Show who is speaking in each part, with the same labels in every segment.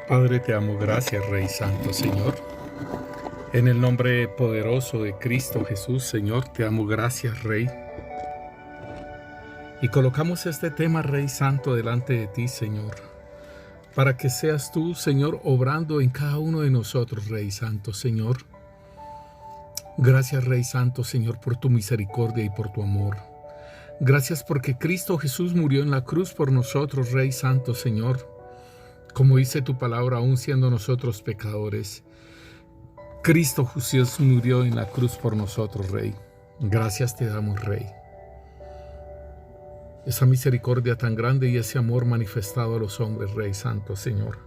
Speaker 1: Padre, te amo, gracias, Rey Santo, Señor. En el nombre poderoso de Cristo Jesús, Señor, te amo, gracias, Rey. Y colocamos este tema, Rey Santo, delante de ti, Señor, para que seas tú, Señor, obrando en cada uno de nosotros, Rey Santo, Señor. Gracias, Rey Santo, Señor, por tu misericordia y por tu amor. Gracias porque Cristo Jesús murió en la cruz por nosotros, Rey Santo, Señor. Como dice tu palabra, aún siendo nosotros pecadores, Cristo Jesús murió en la cruz por nosotros, Rey. Gracias te damos, Rey. Esa misericordia tan grande y ese amor manifestado a los hombres, Rey Santo, Señor,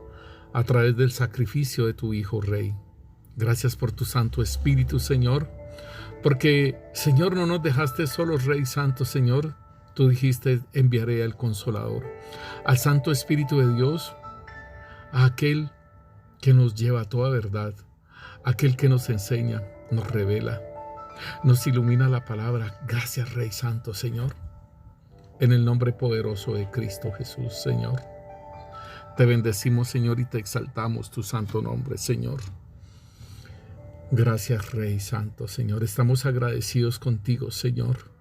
Speaker 1: a través del sacrificio de tu Hijo, Rey. Gracias por tu Santo Espíritu, Señor, porque, Señor, no nos dejaste solos, Rey Santo, Señor. Tú dijiste, enviaré al Consolador, al Santo Espíritu de Dios, a aquel que nos lleva a toda verdad, aquel que nos enseña, nos revela, nos ilumina la palabra. Gracias, Rey Santo, Señor. En el nombre poderoso de Cristo Jesús, Señor. Te bendecimos, Señor, y te exaltamos tu santo nombre, Señor. Gracias, Rey Santo, Señor. Estamos agradecidos contigo, Señor,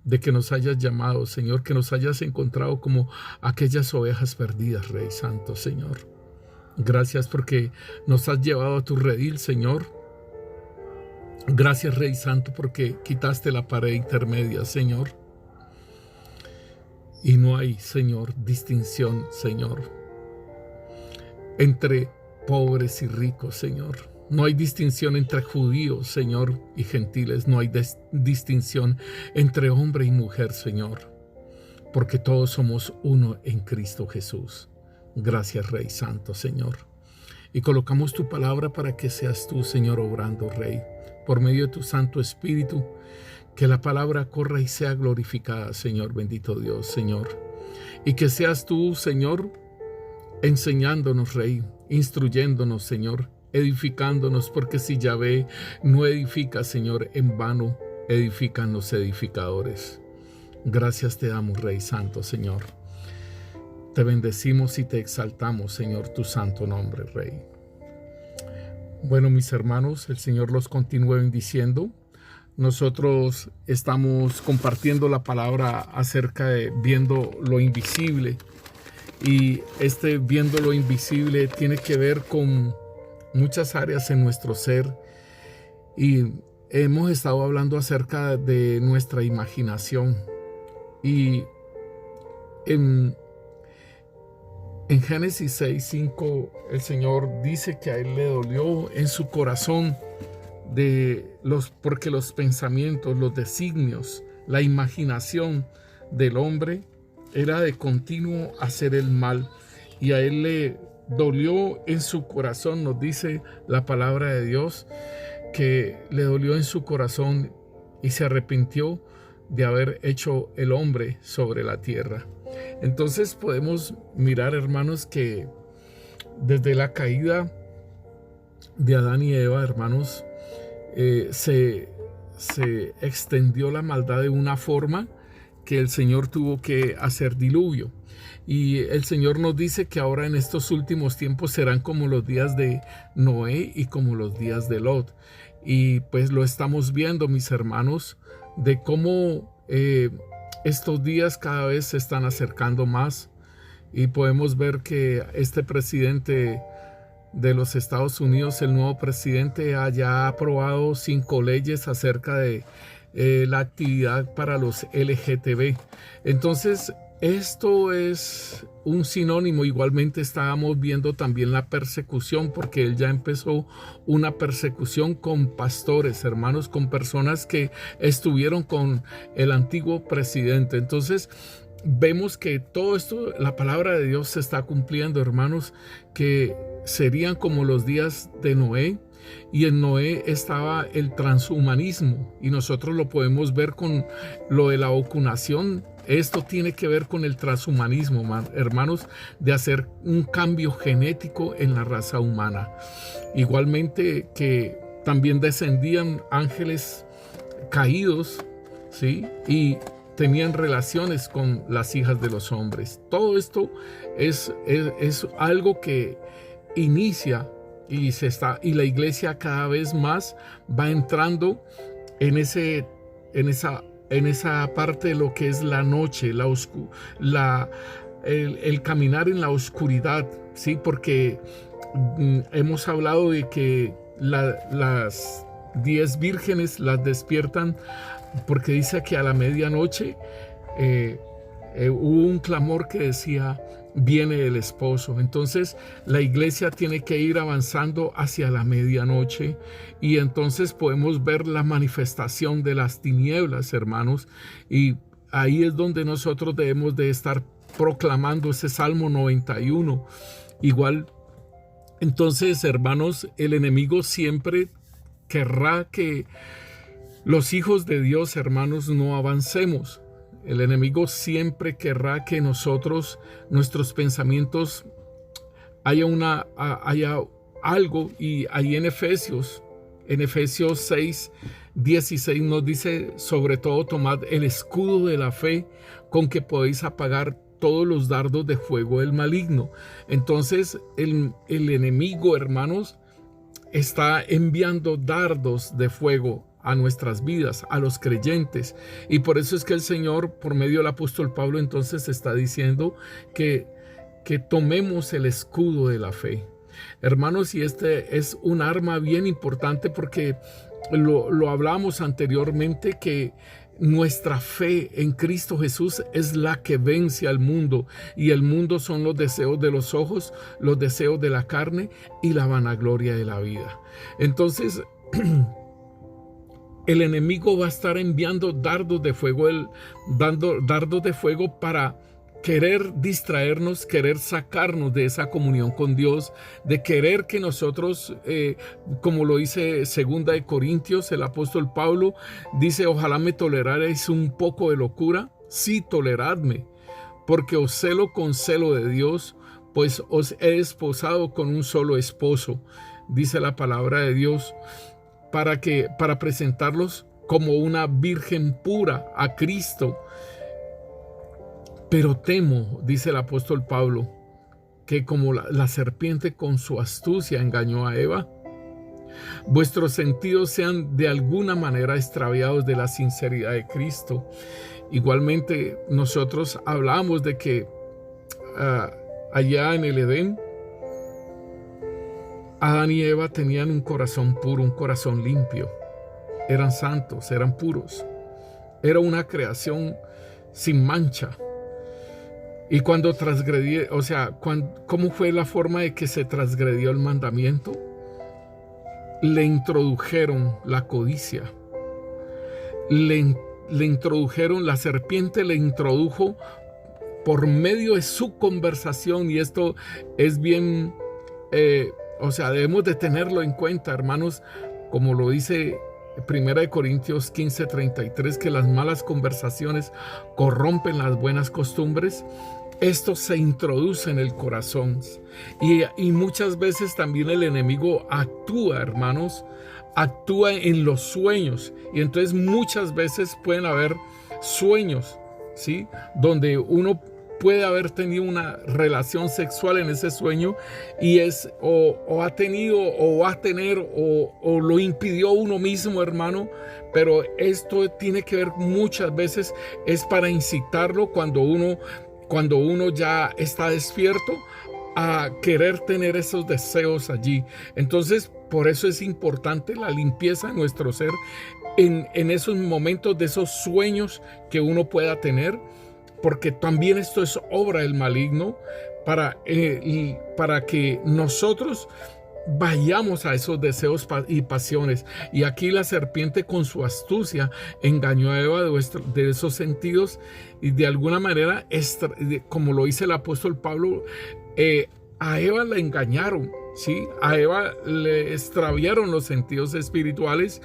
Speaker 1: de que nos hayas llamado, Señor, que nos hayas encontrado como aquellas ovejas perdidas, Rey Santo, Señor. Gracias porque nos has llevado a tu redil, Señor. Gracias, Rey Santo, porque quitaste la pared intermedia, Señor. Y no hay, Señor, distinción, Señor, entre pobres y ricos, Señor. No hay distinción entre judíos, Señor, y gentiles. No hay distinción entre hombre y mujer, Señor, porque todos somos uno en Cristo Jesús. Gracias, Rey Santo, Señor. Y colocamos tu palabra para que seas tú, Señor, obrando, Rey, por medio de tu Santo Espíritu, que la palabra corra y sea glorificada, Señor, bendito Dios, Señor. Y que seas tú, Señor, enseñándonos, Rey, instruyéndonos, Señor, edificándonos, porque si Yahvé no edifica, Señor, en vano edifican los edificadores. Gracias te damos, Rey Santo, Señor. Te bendecimos y te exaltamos, Señor, tu santo nombre, Rey. Bueno, mis hermanos, el Señor los continúe bendiciendo. Nosotros estamos compartiendo la palabra acerca de viendo lo invisible. Y viendo lo invisible tiene que ver con muchas áreas en nuestro ser. Y hemos estado hablando acerca de nuestra imaginación. Y en Génesis 6:5 el Señor dice que a Él le dolió en su corazón porque los pensamientos, los designios, la imaginación del hombre era de continuo hacer el mal, y a Él le dolió en su corazón. Nos dice la palabra de Dios que le dolió en su corazón y se arrepintió de haber hecho el hombre sobre la tierra. Entonces podemos mirar, hermanos, que desde la caída de Adán y Eva, hermanos, se extendió la maldad de una forma que el Señor tuvo que hacer diluvio. Y el Señor nos dice que ahora en estos últimos tiempos serán como los días de Noé y como los días de Lot. Y pues lo estamos viendo, mis hermanos, de cómo estos días cada vez se están acercando más. Y podemos ver que este presidente de los Estados Unidos, el nuevo presidente, haya aprobado 5 leyes acerca de la actividad para los LGTB. Entonces, esto es un sinónimo. Igualmente estábamos viendo también la persecución, porque él ya empezó una persecución con pastores, hermanos, con personas que estuvieron con el antiguo presidente. Entonces, vemos que todo esto, la palabra de Dios se está cumpliendo, hermanos, que serían como los días de Noé. Y en Noé estaba el transhumanismo, y nosotros lo podemos ver con lo de la vacunación. Esto tiene que ver con el transhumanismo, hermanos, de hacer un cambio genético en la raza humana. Igualmente que también descendían ángeles caídos, ¿sí? Y tenían relaciones con las hijas de los hombres. Todo esto es algo que inicia y la iglesia cada vez más va entrando en esa parte de lo que es la noche, el caminar en la oscuridad, ¿sí? Porque hemos hablado de que las 10 vírgenes las despiertan porque dice que a la medianoche hubo un clamor que decía: viene el esposo. Entonces la iglesia tiene que ir avanzando hacia la medianoche, y entonces podemos ver la manifestación de las tinieblas, hermanos, y ahí es donde nosotros debemos de estar proclamando ese Salmo 91. Igual, entonces, hermanos, el enemigo siempre querrá que los hijos de Dios, hermanos, no avancemos. El enemigo siempre querrá que nosotros, nuestros pensamientos, haya algo, y ahí en Efesios 6:16 nos dice: sobre todo tomad el escudo de la fe, con que podéis apagar todos los dardos de fuego del maligno. Entonces el enemigo, hermanos, está enviando dardos de fuego a nuestras vidas, a los creyentes, y por eso es que el Señor, por medio del apóstol Pablo, entonces está diciendo que tomemos el escudo de la fe, hermanos. Y este es un arma bien importante, porque lo hablamos anteriormente, que nuestra fe en Cristo Jesús es la que vence al mundo, y el mundo son los deseos de los ojos, los deseos de la carne y la vanagloria de la vida. Entonces el enemigo va a estar enviando dardos de fuego, dardos de fuego para querer distraernos, querer sacarnos de esa comunión con Dios, de querer que nosotros, como lo dice 2 Corintios, el apóstol Pablo dice: ojalá me tolerarais un poco de locura, sí, toleradme, porque os celo con celo de Dios, pues os he desposado con un solo esposo, dice la palabra de Dios, para presentarlos como una virgen pura a Cristo. Pero temo, dice el apóstol Pablo, que como la serpiente con su astucia engañó a Eva, vuestros sentidos sean de alguna manera extraviados de la sinceridad de Cristo. Igualmente, nosotros hablamos de que allá en el Edén, Adán y Eva tenían un corazón puro, un corazón limpio. Eran santos, eran puros. Era una creación sin mancha. Y cuando ¿cómo fue la forma de que se transgredió el mandamiento? Le introdujeron la codicia. Le introdujeron, la serpiente le introdujo por medio de su conversación, y esto es bien, debemos de tenerlo en cuenta, hermanos, como lo dice 1 Corintios 15:33, que las malas conversaciones corrompen las buenas costumbres. Esto se introduce en el corazón, y muchas veces también el enemigo actúa, hermanos, actúa en los sueños, y entonces muchas veces pueden haber sueños, ¿sí?, donde uno puede haber tenido una relación sexual en ese sueño, y o ha tenido o va a tener o lo impidió uno mismo, hermano. Pero esto tiene que ver muchas veces, es para incitarlo cuando uno ya está despierto, a querer tener esos deseos allí. Entonces, por eso es importante la limpieza de nuestro ser en esos momentos, de esos sueños que uno pueda tener, porque también esto es obra del maligno para que nosotros vayamos a esos deseos y pasiones. Y aquí la serpiente con su astucia engañó a Eva de esos sentidos, y de alguna manera, como lo dice el apóstol Pablo, a Eva la engañaron, ¿sí? A Eva le extraviaron los sentidos espirituales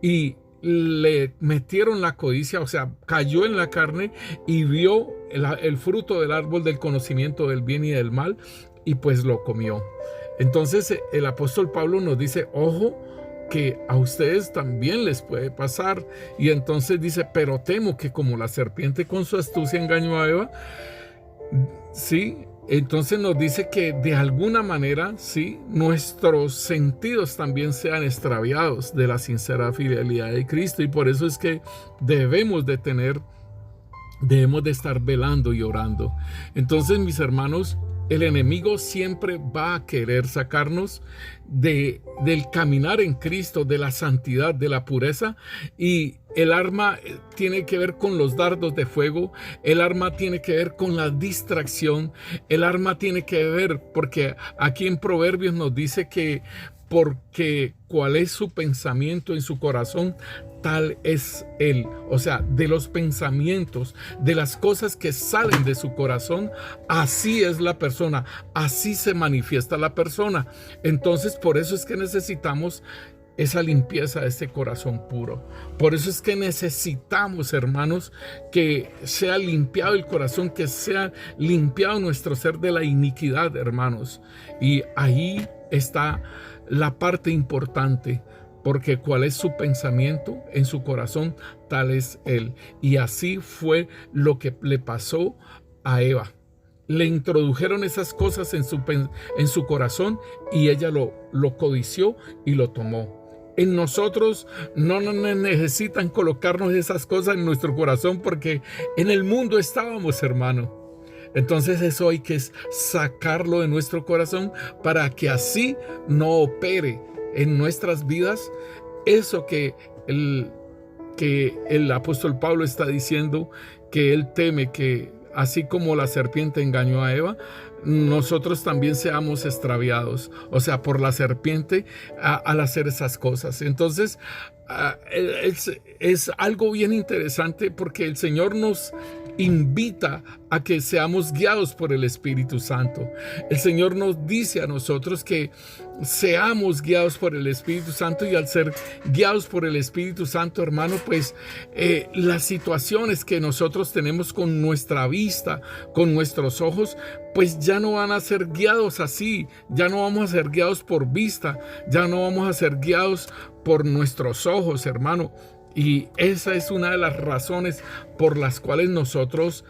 Speaker 1: y le metieron la codicia, cayó en la carne y vio el fruto del árbol del conocimiento del bien y del mal, y pues lo comió. Entonces el apóstol Pablo nos dice: ojo, que a ustedes también les puede pasar. Y entonces dice: pero temo que como la serpiente con su astucia engañó a Eva, sí, entonces nos dice que de alguna manera, sí, nuestros sentidos también sean extraviados de la sincera fidelidad de Cristo, y por eso es que debemos de estar velando y orando. Entonces, mis hermanos, el enemigo siempre va a querer sacarnos del caminar en Cristo, de la santidad, de la pureza, y el arma tiene que ver con los dardos de fuego, el arma tiene que ver con la distracción, el arma tiene que ver, porque aquí en Proverbios nos dice que porque cuál es su pensamiento en su corazón, tal es él. O sea, de los pensamientos, de las cosas que salen de su corazón, así es la persona, así se manifiesta la persona. Entonces, por eso es que necesitamos esa limpieza de este corazón puro. Por eso es que necesitamos, hermanos, que sea limpiado el corazón, que sea limpiado nuestro ser de la iniquidad, hermanos. Y ahí está la parte importante, porque cuál es su pensamiento en su corazón, tal es él. Y así fue lo que le pasó a Eva. Le introdujeron esas cosas en su corazón, y ella lo codició y lo tomó. En nosotros no necesitan colocarnos esas cosas en nuestro corazón, porque en el mundo estábamos, hermano. Entonces eso hay que sacarlo de nuestro corazón para que así no opere en nuestras vidas eso que el apóstol Pablo está diciendo, que él teme que así como la serpiente engañó a Eva, nosotros también seamos extraviados, o sea, por la serpiente al hacer esas cosas. Entonces, es algo bien interesante, porque el Señor nos invita a que seamos guiados por el Espíritu Santo. El Señor nos dice a nosotros que seamos guiados por el Espíritu Santo, y al ser guiados por el Espíritu Santo, hermano, pues las situaciones que nosotros tenemos con nuestra vista, con nuestros ojos, pues ya no van a ser guiados así, ya no vamos a ser guiados por vista, ya no vamos a ser guiados por nuestros ojos, hermano. Y esa es una de las razones por las cuales nosotros,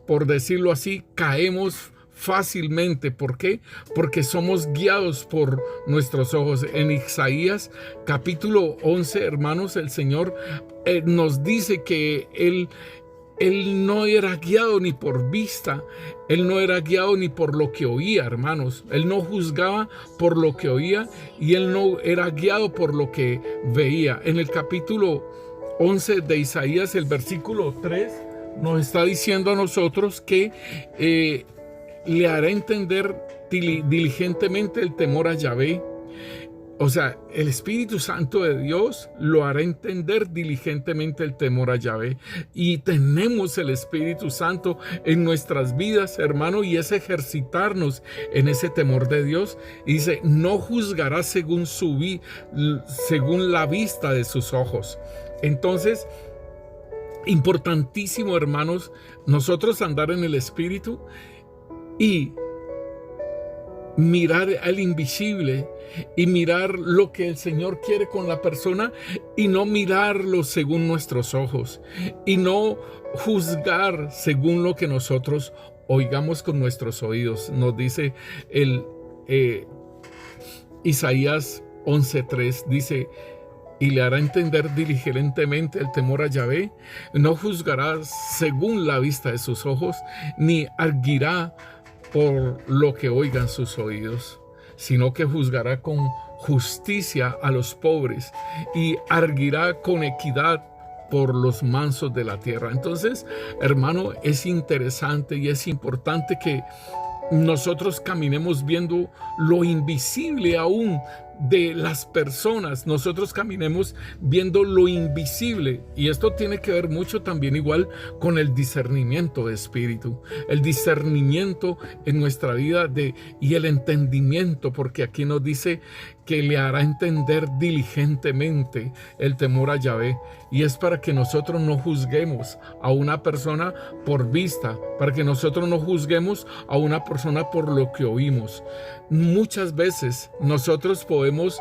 Speaker 1: por decirlo así, caemos fácilmente. ¿Por qué? Porque somos guiados por nuestros ojos. En Isaías capítulo 11, hermanos, el Señor nos dice que Él no era guiado ni por vista, Él no era guiado ni por lo que oía, hermanos. Él no juzgaba por lo que oía, y Él no era guiado por lo que veía. En el capítulo 11 de Isaías, el versículo 3, nos está diciendo a nosotros que le hará entender diligentemente el temor a Yahvé. O sea, el Espíritu Santo de Dios lo hará entender diligentemente el temor a Yahvé. Y tenemos el Espíritu Santo en nuestras vidas, hermano, y es ejercitarnos en ese temor de Dios. Y dice, no juzgará según la vista de sus ojos. Entonces, importantísimo, hermanos, nosotros andar en el Espíritu y mirar al invisible, y mirar lo que el Señor quiere con la persona, y no mirarlo según nuestros ojos, y no juzgar según lo que nosotros oigamos con nuestros oídos. Nos dice Isaías 11:3, dice, y le hará entender diligentemente el temor a Yahvé, no juzgará según la vista de sus ojos, ni arguirá por lo que oigan sus oídos, sino que juzgará con justicia a los pobres, y arguirá con equidad por los mansos de la tierra. Entonces, hermano, es interesante y es importante que nosotros caminemos viendo lo invisible aún de las personas. Nosotros caminemos viendo lo invisible, y esto tiene que ver mucho también igual con el discernimiento de espíritu, el discernimiento en nuestra vida y el entendimiento, porque aquí nos dice que le hará entender diligentemente el temor a Yahvé, y es para que nosotros no juzguemos a una persona por vista, para que nosotros no juzguemos a una persona por lo que oímos. Muchas veces nosotros podemos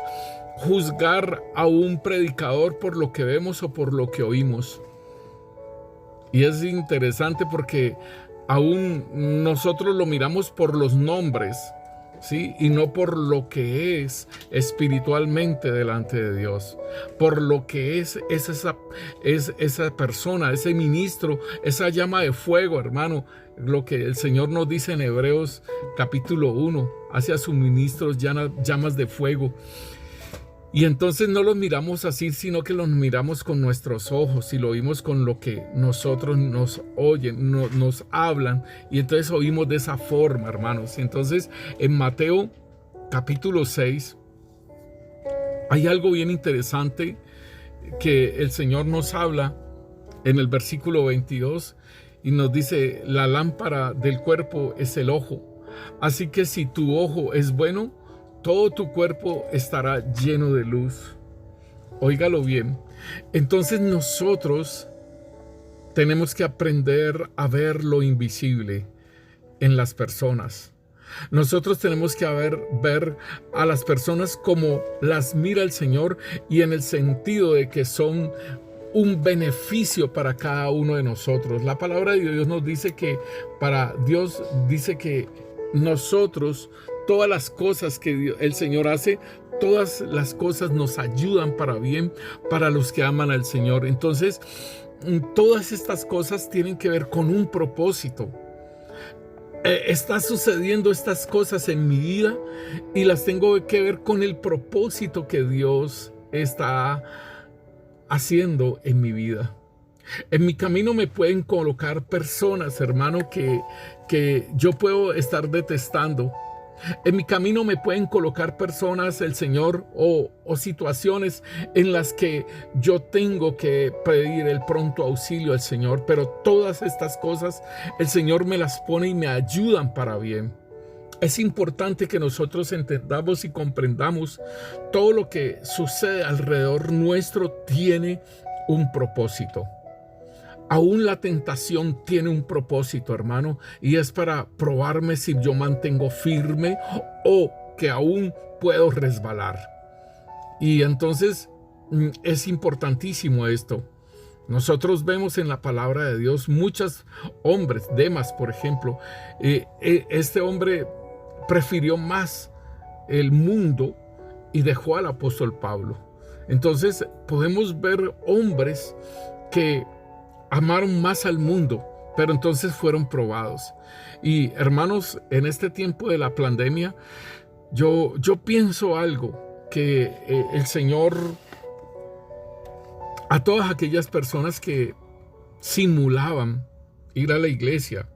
Speaker 1: juzgar a un predicador por lo que vemos o por lo que oímos. Y es interesante porque aún nosotros lo miramos por los nombres, ¿sí? Y no por lo que es espiritualmente delante de Dios, por lo que es esa persona, ese ministro, esa llama de fuego, hermano. Lo que el Señor nos dice en Hebreos capítulo 1, hace a sus ministros llamas de fuego. Y entonces no los miramos así, sino que los miramos con nuestros ojos y lo oímos con lo que nosotros nos oyen, nos hablan. Y entonces oímos de esa forma, hermanos. Entonces en Mateo capítulo 6 hay algo bien interesante que el Señor nos habla en el versículo 22 y nos dice: la lámpara del cuerpo es el ojo. Así que si tu ojo es bueno, todo tu cuerpo estará lleno de luz. Óigalo bien. Entonces nosotros tenemos que aprender a ver lo invisible en las personas. Nosotros tenemos que ver a las personas como las mira el Señor, y en el sentido de que son un beneficio para cada uno de nosotros. La palabra de Dios nos dice que Dios dice que nosotros, todas las cosas que el Señor hace, todas las cosas nos ayudan para bien para los que aman al Señor. Entonces, todas estas cosas tienen que ver con un propósito. Está sucediendo estas cosas en mi vida y las tengo que ver con el propósito que Dios está haciendo en mi vida. En mi camino me pueden colocar personas, hermano, que yo puedo estar detestando. En mi camino me pueden colocar personas, el Señor, o situaciones en las que yo tengo que pedir el pronto auxilio al Señor. Pero todas estas cosas el Señor me las pone y me ayudan para bien. Es importante que nosotros entendamos y comprendamos todo lo que sucede alrededor nuestro tiene un propósito. Aún la tentación tiene un propósito, hermano, y es para probarme si yo mantengo firme o que aún puedo resbalar. Y entonces es importantísimo esto. Nosotros vemos en la palabra de Dios muchos hombres, Demas, por ejemplo. Este hombre prefirió más el mundo y dejó al apóstol Pablo. Entonces podemos ver hombres que amaron más al mundo, pero entonces fueron probados. Y hermanos, en este tiempo de la pandemia, yo pienso algo, que el Señor, a todas aquellas personas que simulaban ir a la iglesia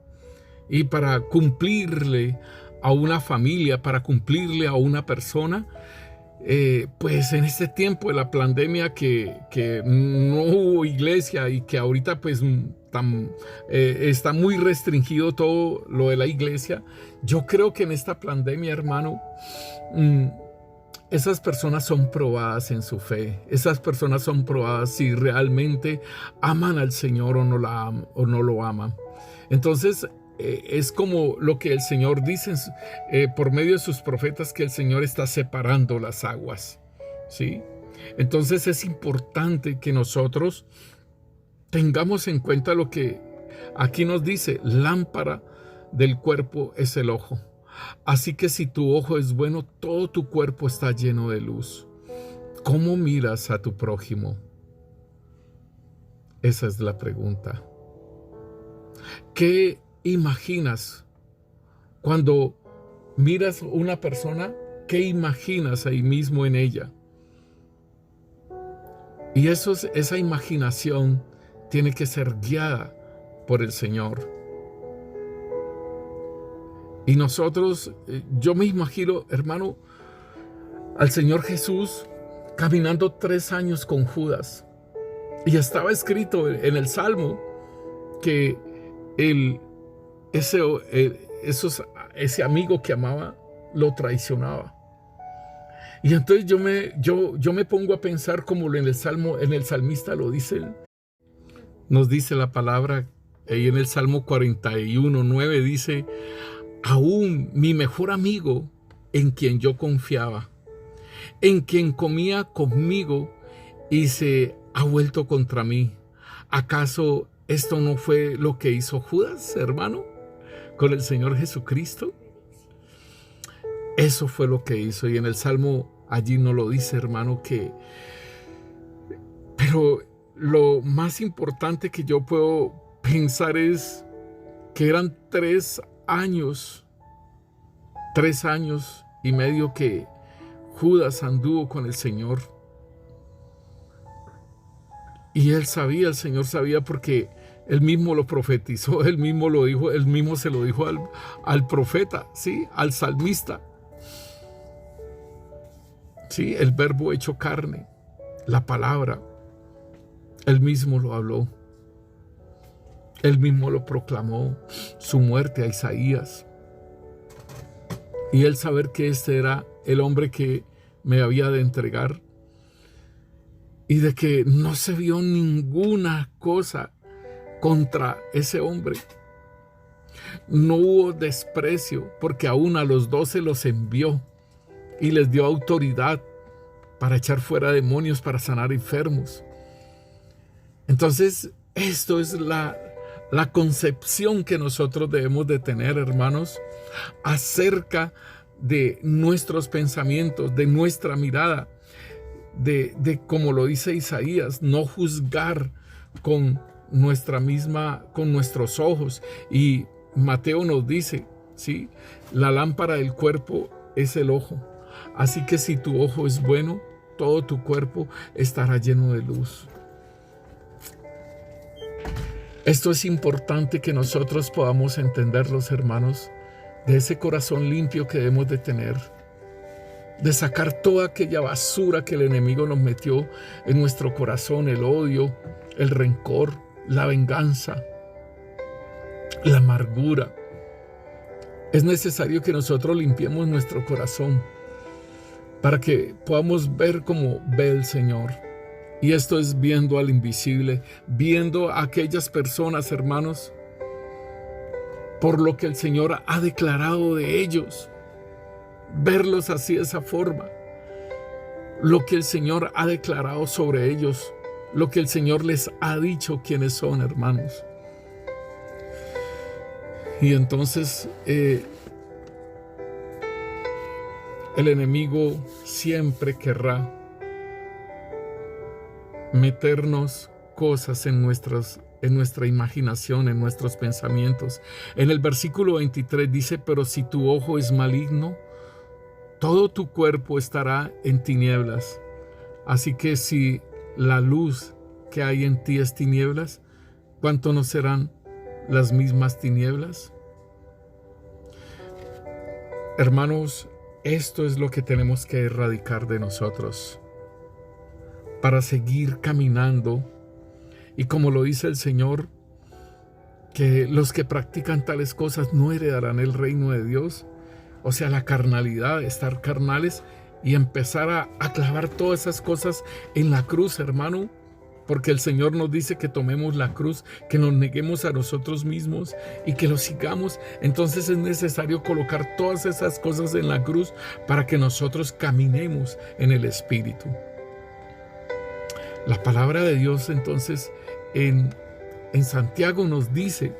Speaker 1: y para cumplirle a una familia, para cumplirle a una persona, pues en este tiempo de la pandemia que no hubo iglesia y que ahorita pues está muy restringido todo lo de la iglesia, yo creo que en esta pandemia, hermano, esas personas son probadas en su fe. Esas personas son probadas si realmente aman al Señor o no lo aman. Entonces es como lo que el Señor dice por medio de sus profetas, que el Señor está separando las aguas, ¿sí? Entonces es importante que nosotros tengamos en cuenta lo que aquí nos dice: lámpara del cuerpo es el ojo. Así que si tu ojo es bueno, todo tu cuerpo está lleno de luz. ¿Cómo miras a tu prójimo? Esa es la pregunta. ¿Qué imaginas cuando miras una persona? ¿Qué imaginas ahí mismo en ella? Y esa imaginación tiene que ser guiada por el Señor. Y nosotros, yo me imagino, hermano, al Señor Jesús caminando 3 años con Judas. Y estaba escrito en el Salmo que ese amigo que amaba lo traicionaba. Y entonces yo me pongo a pensar como en el salmista lo dice. Nos dice la palabra ahí en el Salmo 41:9, dice: aún mi mejor amigo, en quien yo confiaba, en quien comía conmigo, y se ha vuelto contra mí. ¿Acaso esto no fue lo que hizo Judas, hermano? con el Señor Jesucristo. Eso fue lo que hizo. Y en el Salmo allí no lo dice, hermano, pero lo más importante que yo puedo pensar es que eran 3 años y medio que Judas anduvo con el Señor. Y él sabía, el Señor sabía, porque él mismo lo profetizó, él mismo lo dijo, él mismo se lo dijo al profeta, ¿sí? Al salmista. Sí, el verbo hecho carne, la palabra, él mismo lo habló. Él mismo lo proclamó, su muerte a Isaías. Y él saber que este era el hombre que me había de entregar. Y de que no se vio ninguna cosa contra ese hombre. No hubo desprecio, porque aún a los 12 los envió y les dio autoridad para echar fuera demonios, para sanar enfermos. Entonces, esto es la concepción que nosotros debemos de tener, hermanos, acerca de nuestros pensamientos, de nuestra mirada, de como lo dice Isaías, no juzgar con nuestros ojos. Y Mateo nos dice, ¿sí? La lámpara del cuerpo es el ojo. Así que si tu ojo es bueno, todo tu cuerpo estará lleno de luz. Esto es importante que nosotros podamos entender, los hermanos, de ese corazón limpio que debemos de tener, de sacar toda aquella basura que el enemigo nos metió en nuestro corazón, el odio, el rencor, la venganza, la amargura. Es necesario que nosotros limpiemos nuestro corazón para que podamos ver como ve el Señor. Y esto es viendo al invisible, viendo a aquellas personas, hermanos, por lo que el Señor ha declarado de ellos. Verlos así, de esa forma. Lo que el Señor ha declarado sobre ellos, lo que el Señor les ha dicho quiénes son, hermanos. Y entonces el enemigo siempre querrá meternos cosas en nuestra imaginación, en nuestros pensamientos. En el versículo 23 dice, pero si tu ojo es maligno, todo tu cuerpo estará en tinieblas. Así que si la luz que hay en ti es tinieblas, ¿cuánto no serán las mismas tinieblas? Hermanos, esto es lo que tenemos que erradicar de nosotros para seguir caminando. Y como lo dice el Señor, que los que practican tales cosas no heredarán el reino de Dios. O sea, la carnalidad, estar carnales y empezar a clavar todas esas cosas en la cruz, hermano. Porque el Señor nos dice que tomemos la cruz, que nos neguemos a nosotros mismos y que lo sigamos. Entonces es necesario colocar todas esas cosas en la cruz para que nosotros caminemos en el Espíritu. La palabra de Dios entonces en Santiago nos dice,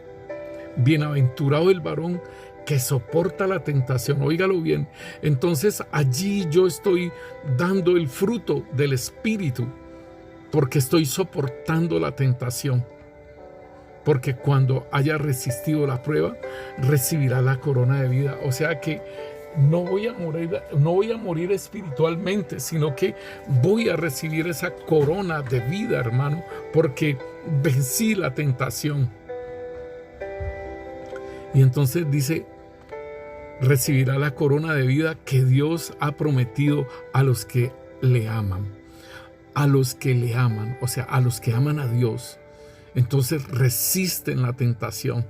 Speaker 1: bienaventurado el varón que soporta la tentación. Óigalo bien. Entonces allí yo estoy dando el fruto del Espíritu porque estoy soportando la tentación. Porque cuando haya resistido la prueba, recibirá la corona de vida. O sea que no voy a morir espiritualmente, sino que voy a recibir esa corona de vida, hermano, porque vencí la tentación. Y entonces dice, recibirá la corona de vida que Dios ha prometido a los que le aman. A los que le aman, o sea, a los que aman a Dios. Entonces resisten la tentación.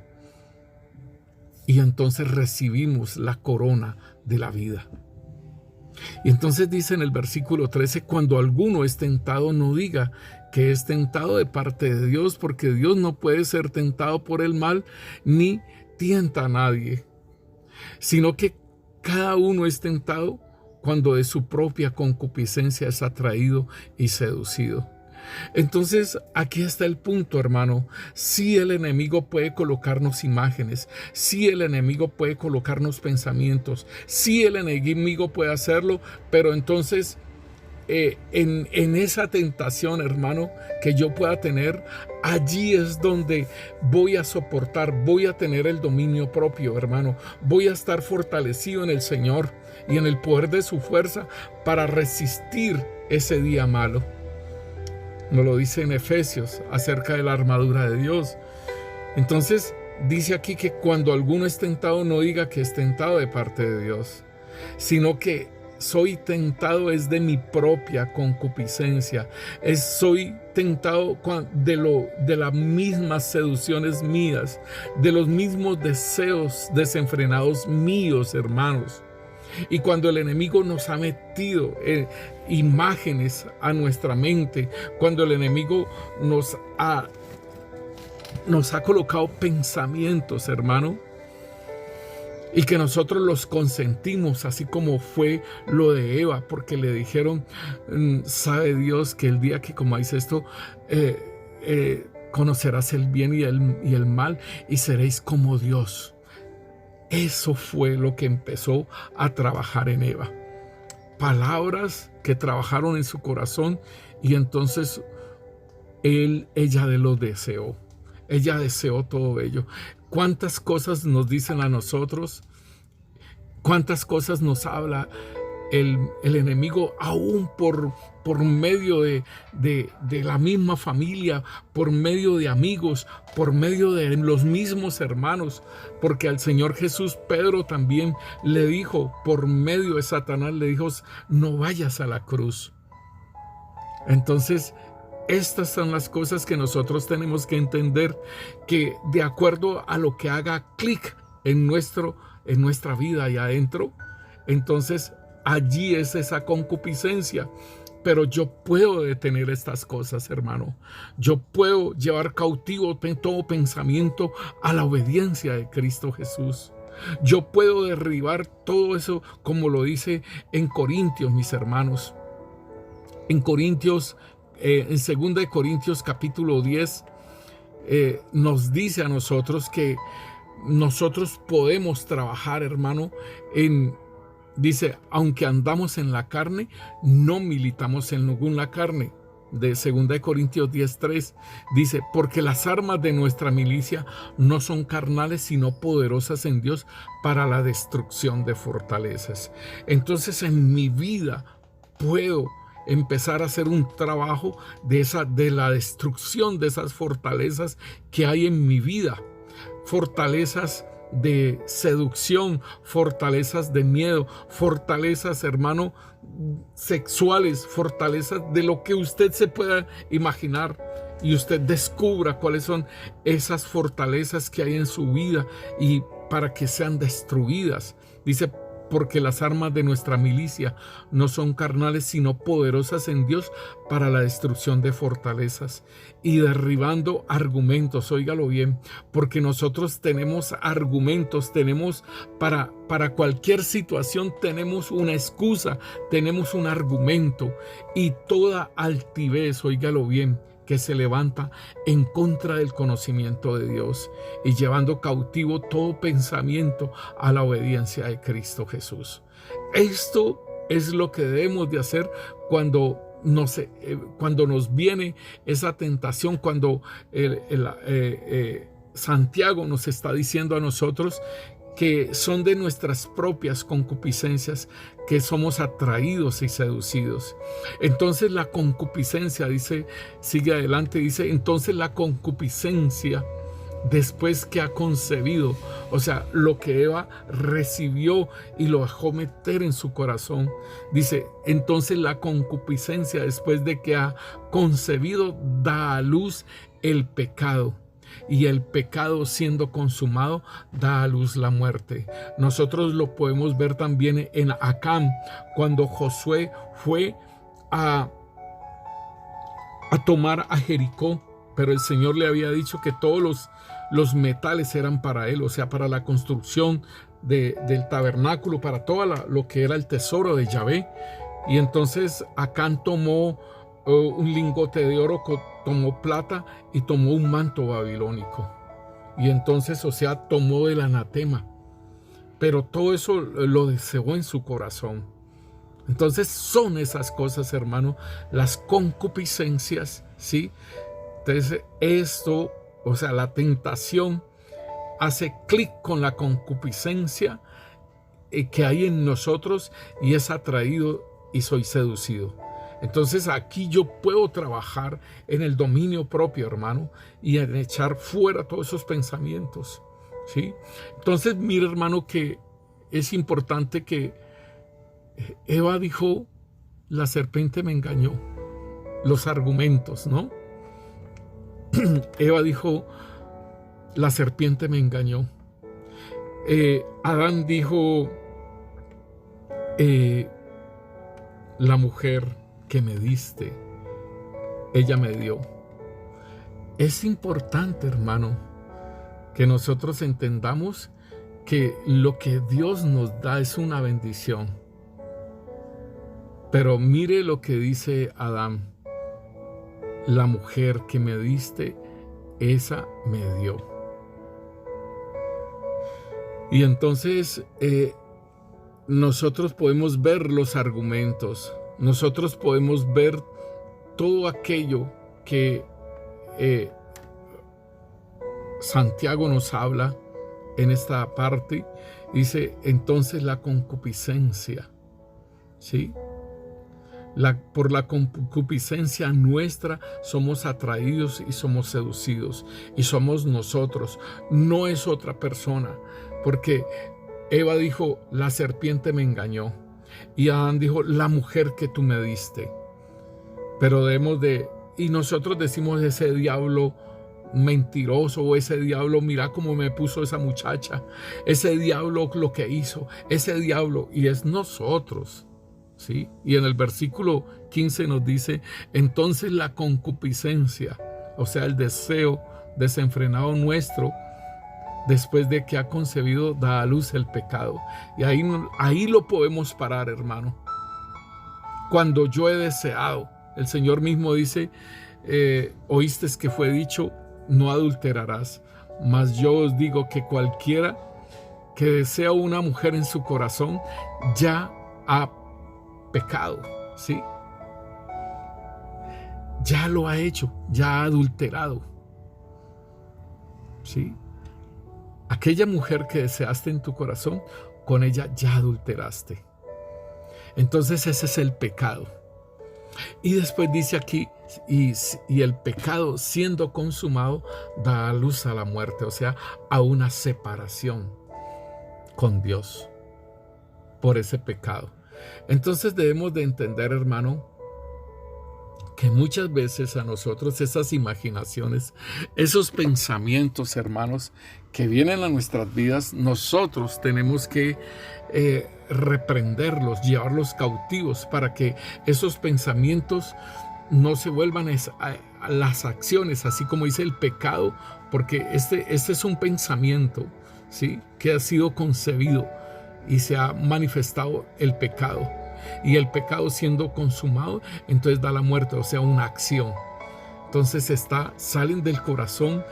Speaker 1: Y entonces recibimos la corona de la vida. Y entonces dice en el versículo 13, cuando alguno es tentado, no diga que es tentado de parte de Dios, porque Dios no puede ser tentado por el mal, ni tienta a nadie, sino que cada uno es tentado cuando de su propia concupiscencia es atraído y seducido. Entonces, aquí está el punto, hermano. Sí, el enemigo puede colocarnos imágenes, sí, el enemigo puede colocarnos pensamientos, sí, el enemigo puede hacerlo, pero entonces en esa tentación, hermano, que yo pueda tener, allí es donde voy a soportar, voy a tener el dominio propio, hermano. Voy a estar fortalecido en el Señor y en el poder de su fuerza para resistir ese día malo. Nos lo dice en Efesios acerca de la armadura de Dios. Entonces dice aquí que cuando alguno es tentado, no diga que es tentado de parte de Dios, sino que soy tentado es de mi propia concupiscencia. Soy tentado de las mismas seducciones mías, de los mismos deseos desenfrenados míos, hermanos. Y cuando el enemigo nos ha metido imágenes a nuestra mente, cuando el enemigo nos ha colocado pensamientos, hermano, y que nosotros los consentimos, así como fue lo de Eva, porque le dijeron, sabe Dios que el día que comáis esto, conocerás el bien y el mal y seréis como Dios. Eso fue lo que empezó a trabajar en Eva. Palabras que trabajaron en su corazón y entonces ella lo deseó. Ella deseó todo ello. ¿Cuántas cosas nos dicen a nosotros? ¿Cuántas cosas nos habla el enemigo aún por medio de la misma familia, por medio de amigos, por medio de los mismos hermanos? Porque al Señor Jesús, Pedro también le dijo, por medio de Satanás, le dijo, no vayas a la cruz. Entonces, estas son las cosas que nosotros tenemos que entender, que de acuerdo a lo que haga clic en nuestra vida ahí adentro, entonces allí es esa concupiscencia. Pero yo puedo detener estas cosas, hermano. Yo puedo llevar cautivo todo pensamiento a la obediencia de Cristo Jesús. Yo puedo derribar todo eso, como lo dice en Corintios, mis hermanos. En Corintios, en 2 Corintios capítulo 10, nos dice a nosotros que nosotros podemos trabajar, hermano, dice, aunque andamos en la carne, no militamos en ninguna carne. De 2 Corintios 10:3 dice, porque las armas de nuestra milicia no son carnales, sino poderosas en Dios para la destrucción de fortalezas. Entonces en mi vida puedo empezar a hacer un trabajo de la destrucción de esas fortalezas que hay en mi vida. Fortalezas de seducción, fortalezas de miedo, fortalezas, hermano, sexuales, fortalezas de lo que usted se pueda imaginar, y usted descubra cuáles son esas fortalezas que hay en su vida y para que sean destruidas. Dice, porque las armas de nuestra milicia no son carnales, sino poderosas en Dios para la destrucción de fortalezas y derribando argumentos. Óigalo bien, porque nosotros tenemos argumentos, tenemos para cualquier situación, tenemos una excusa, tenemos un argumento, y toda altivez, óigalo bien, que se levanta en contra del conocimiento de Dios, y llevando cautivo todo pensamiento a la obediencia de Cristo Jesús. Esto es lo que debemos de hacer cuando nos viene esa tentación, cuando Santiago nos está diciendo a nosotros que son de nuestras propias concupiscencias que somos atraídos y seducidos. Entonces la concupiscencia, sigue adelante, dice, entonces la concupiscencia, después que ha concebido, o sea, lo que Eva recibió y lo dejó meter en su corazón, dice, entonces la concupiscencia, después de que ha concebido, da a luz el pecado. Y el pecado, siendo consumado, da a luz la muerte. Nosotros lo podemos ver también en Acán, cuando Josué fue a tomar a Jericó, pero el Señor le había dicho que todos los metales eran para él, o sea, para la construcción del tabernáculo, para todo lo que era el tesoro de Yahvé. Y entonces Acán tomó un lingote de oro, tomó plata y tomó un manto babilónico. Y entonces, o sea, tomó el anatema. Pero todo eso lo deseó en su corazón. Entonces son esas cosas, hermano, las concupiscencias, ¿sí? Entonces esto, o sea, la tentación hace clic con la concupiscencia que hay en nosotros y es atraído y soy seducido. Entonces aquí yo puedo trabajar en el dominio propio, hermano, y en echar fuera todos esos pensamientos, ¿sí? Entonces mira, hermano, que es importante que Eva dijo, la serpiente me engañó. Los argumentos, ¿no? Eva dijo, la serpiente me engañó. Adán dijo, la mujer que me diste, ella me dio. Es importante, hermano, que nosotros entendamos que lo que Dios nos da es una bendición. Pero mire lo que dice Adán. La mujer que me diste, esa me dio. Y entonces nosotros podemos ver los argumentos. Nosotros podemos ver todo aquello que Santiago nos habla en esta parte. Dice, entonces la concupiscencia, ¿sí? Por la concupiscencia nuestra somos atraídos y somos seducidos. Y somos nosotros, no es otra persona. Porque Eva dijo, la serpiente me engañó. Y Adán dijo, la mujer que tú me diste. Pero y nosotros decimos ese diablo mentiroso, o ese diablo, mira cómo me puso esa muchacha. Ese diablo lo que hizo, ese diablo, y es nosotros. ¿Sí? Y en el versículo 15 nos dice, entonces la concupiscencia, o sea, el deseo desenfrenado nuestro, después de que ha concebido, da a luz el pecado. Y ahí lo podemos parar, hermano. Cuando yo he deseado, el Señor mismo dice, oíste que fue dicho, no adulterarás. Mas yo os digo que cualquiera que desea una mujer en su corazón, ya ha pecado, ¿sí? Ya lo ha hecho, ya ha adulterado, ¿sí? Aquella mujer que deseaste en tu corazón, con ella ya adulteraste. Entonces ese es el pecado. Y después dice aquí, y el pecado siendo consumado da a luz a la muerte, o sea, a una separación con Dios por ese pecado. Entonces debemos de entender, hermano, que muchas veces a nosotros esas imaginaciones, esos pensamientos, hermanos, que vienen a nuestras vidas, nosotros tenemos que reprenderlos, llevarlos cautivos para que esos pensamientos no se vuelvan a las acciones, así como dice el pecado, porque este es un pensamiento, ¿sí?, que ha sido concebido y se ha manifestado el pecado. Y el pecado siendo consumado, entonces da la muerte, o sea, una acción. Entonces salen del corazón,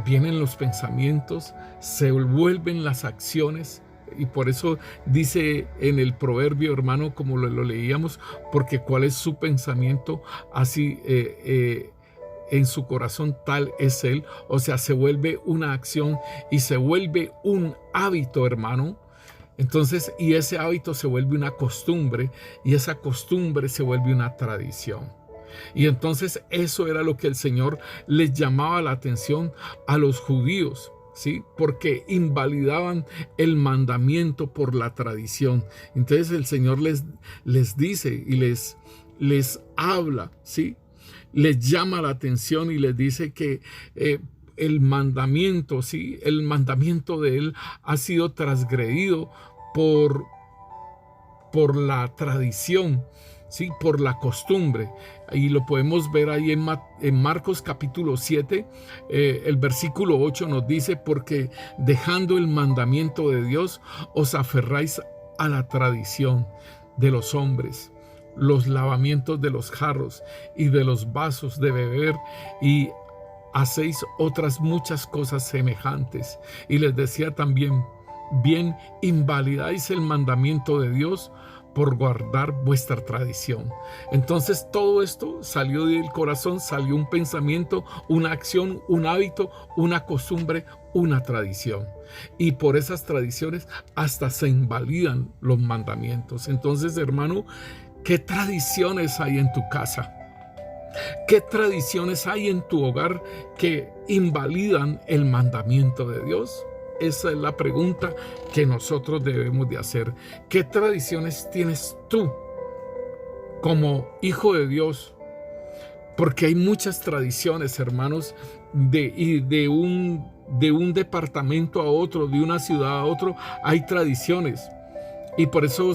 Speaker 1: vienen los pensamientos, se vuelven las acciones. Y por eso dice en el proverbio, hermano, como lo leíamos, porque cuál es su pensamiento, así en su corazón tal es él. O sea, se vuelve una acción y se vuelve un hábito, hermano. Entonces, y ese hábito se vuelve una costumbre, y esa costumbre se vuelve una tradición. Y entonces eso era lo que el Señor les llamaba la atención a los judíos, ¿sí? Porque invalidaban el mandamiento por la tradición. Entonces el Señor les dice y les habla, ¿sí? Les llama la atención y les dice que el mandamiento, ¿sí?, el mandamiento de Él ha sido transgredido por la tradición, ¿sí?, por la costumbre. Y lo podemos ver ahí en Marcos capítulo 7, el versículo 8 nos dice, porque dejando el mandamiento de Dios, os aferráis a la tradición de los hombres. los lavamientos de los jarros y de los vasos de beber, y hacéis otras muchas cosas semejantes. Y les decía también, bien invalidáis el mandamiento de Dios por guardar vuestra tradición. Entonces todo esto salió del corazón, salió un pensamiento, una acción, un hábito, una costumbre, una tradición. Y por esas tradiciones hasta se invalidan los mandamientos. Entonces, hermano, ¿qué tradiciones hay en tu casa? ¿Qué tradiciones hay en tu hogar que invalidan el mandamiento de Dios? Esa es la pregunta que nosotros debemos de hacer. ¿Qué tradiciones tienes tú como hijo de Dios? Porque hay muchas tradiciones, hermanos, de un departamento a otro, de una ciudad a otro, hay tradiciones. Y por eso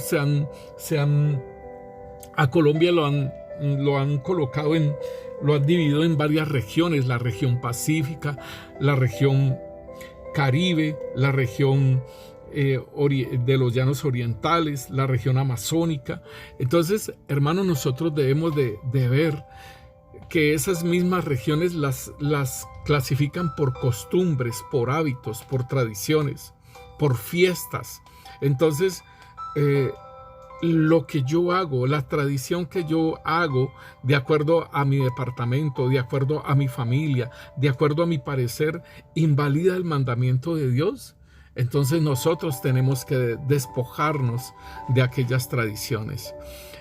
Speaker 1: a Colombia lo han colocado lo han dividido en varias regiones: la región pacífica, la región Caribe, la región de los llanos orientales, la región amazónica. Entonces, hermanos, nosotros debemos de ver que esas mismas regiones las clasifican por costumbres, por hábitos, por tradiciones, por fiestas. Entonces, lo que yo hago, la tradición que yo hago, de acuerdo a mi departamento, de acuerdo a mi familia, de acuerdo a mi parecer, invalida el mandamiento de Dios. Entonces nosotros tenemos que despojarnos de aquellas tradiciones.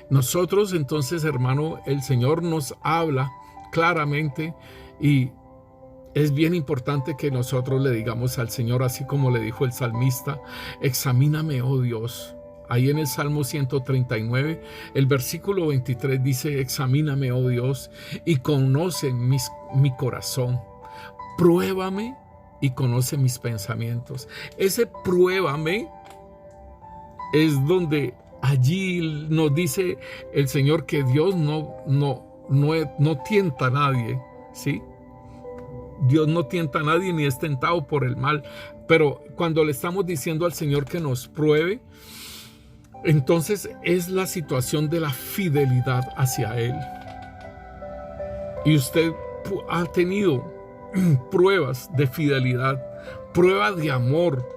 Speaker 1: Nosotros, entonces, hermano, el Señor nos habla claramente, y es bien importante que nosotros le digamos al Señor, así como le dijo el salmista: examíname, oh Dios. Ahí en el Salmo 139, el versículo 23 dice: examíname, oh Dios, y conoce mi corazón. Pruébame y conoce mis pensamientos. Ese pruébame es donde allí nos dice el Señor que Dios no tienta a nadie, ¿sí? Dios no tienta a nadie ni es tentado por el mal. Pero cuando le estamos diciendo al Señor que nos pruebe, entonces es la situación de la fidelidad hacia Él. Y usted ha tenido pruebas de fidelidad, prueba de amor,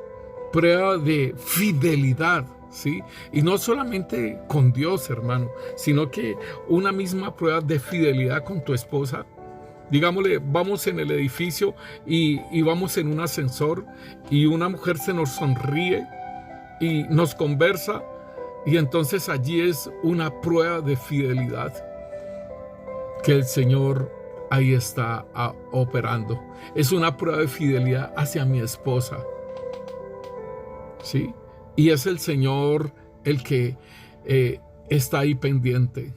Speaker 1: prueba de fidelidad, ¿sí? Y no solamente con Dios, hermano, sino que una misma prueba de fidelidad con tu esposa. Digámosle, vamos en el edificio y vamos en un ascensor, y una mujer se nos sonríe y nos conversa, y entonces allí es una prueba de fidelidad que el Señor ahí está operando. Es una prueba de fidelidad hacia mi esposa, ¿sí? Y es el Señor el que está ahí pendiente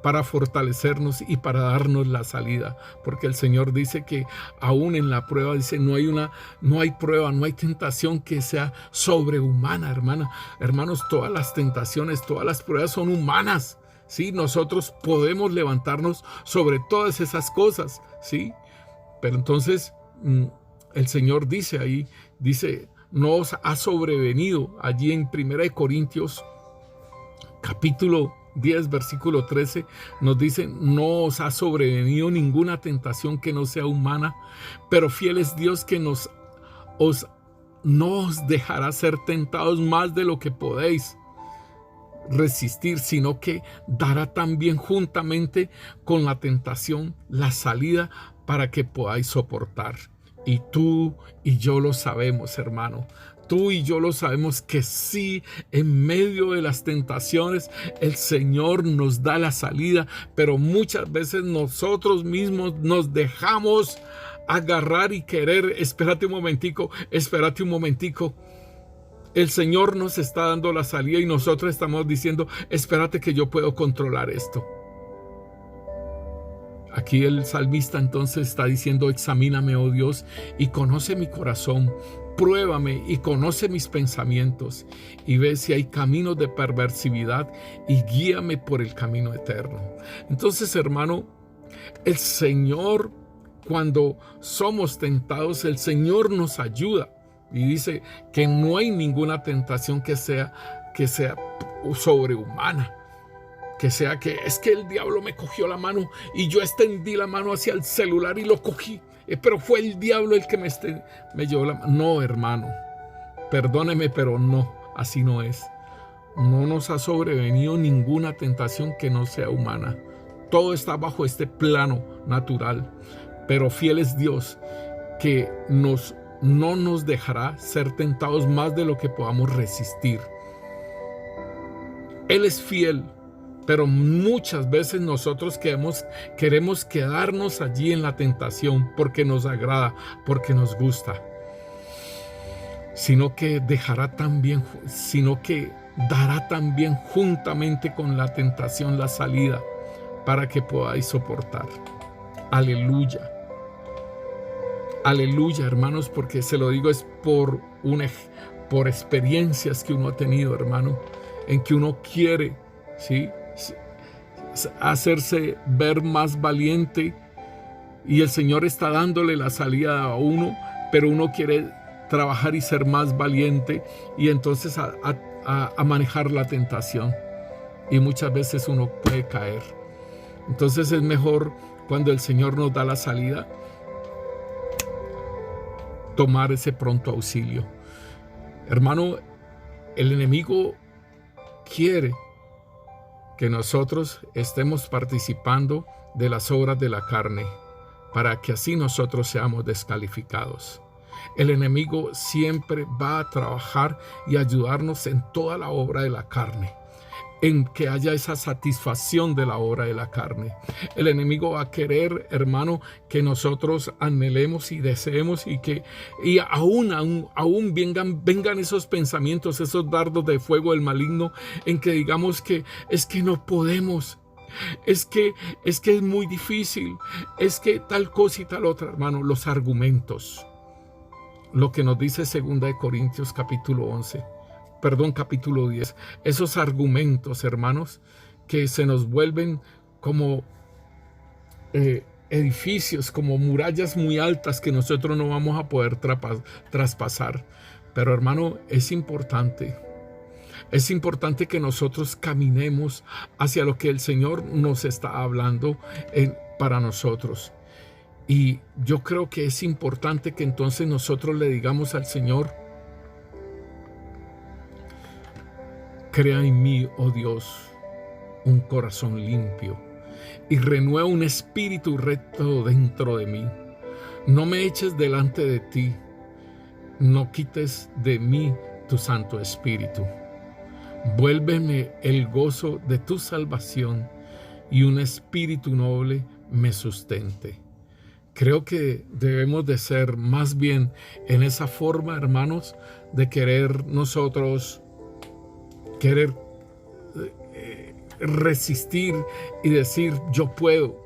Speaker 1: para fortalecernos y para darnos la salida, porque el Señor dice que aún en la prueba, dice, no hay prueba, no hay tentación que sea sobrehumana, hermanos. Todas las tentaciones, todas las pruebas son humanas, ¿sí? Nosotros podemos levantarnos sobre todas esas cosas, ¿sí? Pero entonces el Señor dice ahí, no os ha sobrevenido, allí en 1 Corintios capítulo 10, versículo 13, nos dice: no os ha sobrevenido ninguna tentación que no sea humana, pero fiel es Dios que no os dejará ser tentados más de lo que podéis resistir, sino que dará también juntamente con la tentación la salida para que podáis soportar. Y tú y yo lo sabemos, hermano. Tú y yo lo sabemos que sí, en medio de las tentaciones, el Señor nos da la salida, pero muchas veces nosotros mismos nos dejamos agarrar y querer. Espérate un momentico. El Señor nos está dando la salida y nosotros estamos diciendo: espérate que yo puedo controlar esto. Aquí el salmista entonces está diciendo: examíname, oh Dios, y conoce mi corazón. Pruébame y conoce mis pensamientos, y ve si hay caminos de perversidad, y guíame por el camino eterno. Entonces, hermano, el Señor, cuando somos tentados, el Señor nos ayuda. Y dice que no hay ninguna tentación que sea sobrehumana. que sea que es que el diablo me cogió la mano y yo extendí la mano hacia el celular y lo cogí, pero fue el diablo el que me llevó la mano. No, hermano, perdóneme, pero no, así no es. No nos ha sobrevenido ninguna tentación que no sea humana. Todo está bajo este plano natural, pero fiel es Dios, que no nos dejará ser tentados más de lo que podamos resistir. Él es fiel, pero muchas veces nosotros queremos quedarnos allí en la tentación porque nos agrada, porque nos gusta, sino que dará también juntamente con la tentación la salida para que podáis soportar. Aleluya. Aleluya, hermanos, porque se lo digo es por experiencias que uno ha tenido, hermano, en que uno quiere, ¿sí?, hacerse ver más valiente, y el Señor está dándole la salida a uno, pero uno quiere trabajar y ser más valiente, y entonces a manejar la tentación, y muchas veces uno puede caer. Entonces es mejor, cuando el Señor nos da la salida, tomar ese pronto auxilio. Hermano, el enemigo quiere que nosotros estemos participando de las obras de la carne, para que así nosotros seamos descalificados. El enemigo siempre va a trabajar y ayudarnos en toda la obra de la carne, en que haya esa satisfacción de la obra de la carne. El enemigo va a querer, hermano, que nosotros anhelemos y deseemos, y aún vengan esos pensamientos, esos dardos de fuego del maligno, en que digamos que es que no podemos, es que es muy difícil, es que tal cosa y tal otra, hermano. Los argumentos, lo que nos dice 2 Corintios capítulo 10, esos argumentos, hermanos, que se nos vuelven como edificios, como murallas muy altas que nosotros no vamos a poder traspasar. Pero, hermano, es importante que nosotros caminemos hacia lo que el Señor nos está hablando para nosotros. Y yo creo que es importante que entonces nosotros le digamos al Señor: crea en mí, oh Dios, un corazón limpio, y renueva un espíritu recto dentro de mí. No me eches delante de ti, no quites de mí tu Santo Espíritu. Vuélveme el gozo de tu salvación, y un espíritu noble me sustente. Creo que debemos de ser más bien en esa forma, hermanos, de querer resistir y decir yo puedo,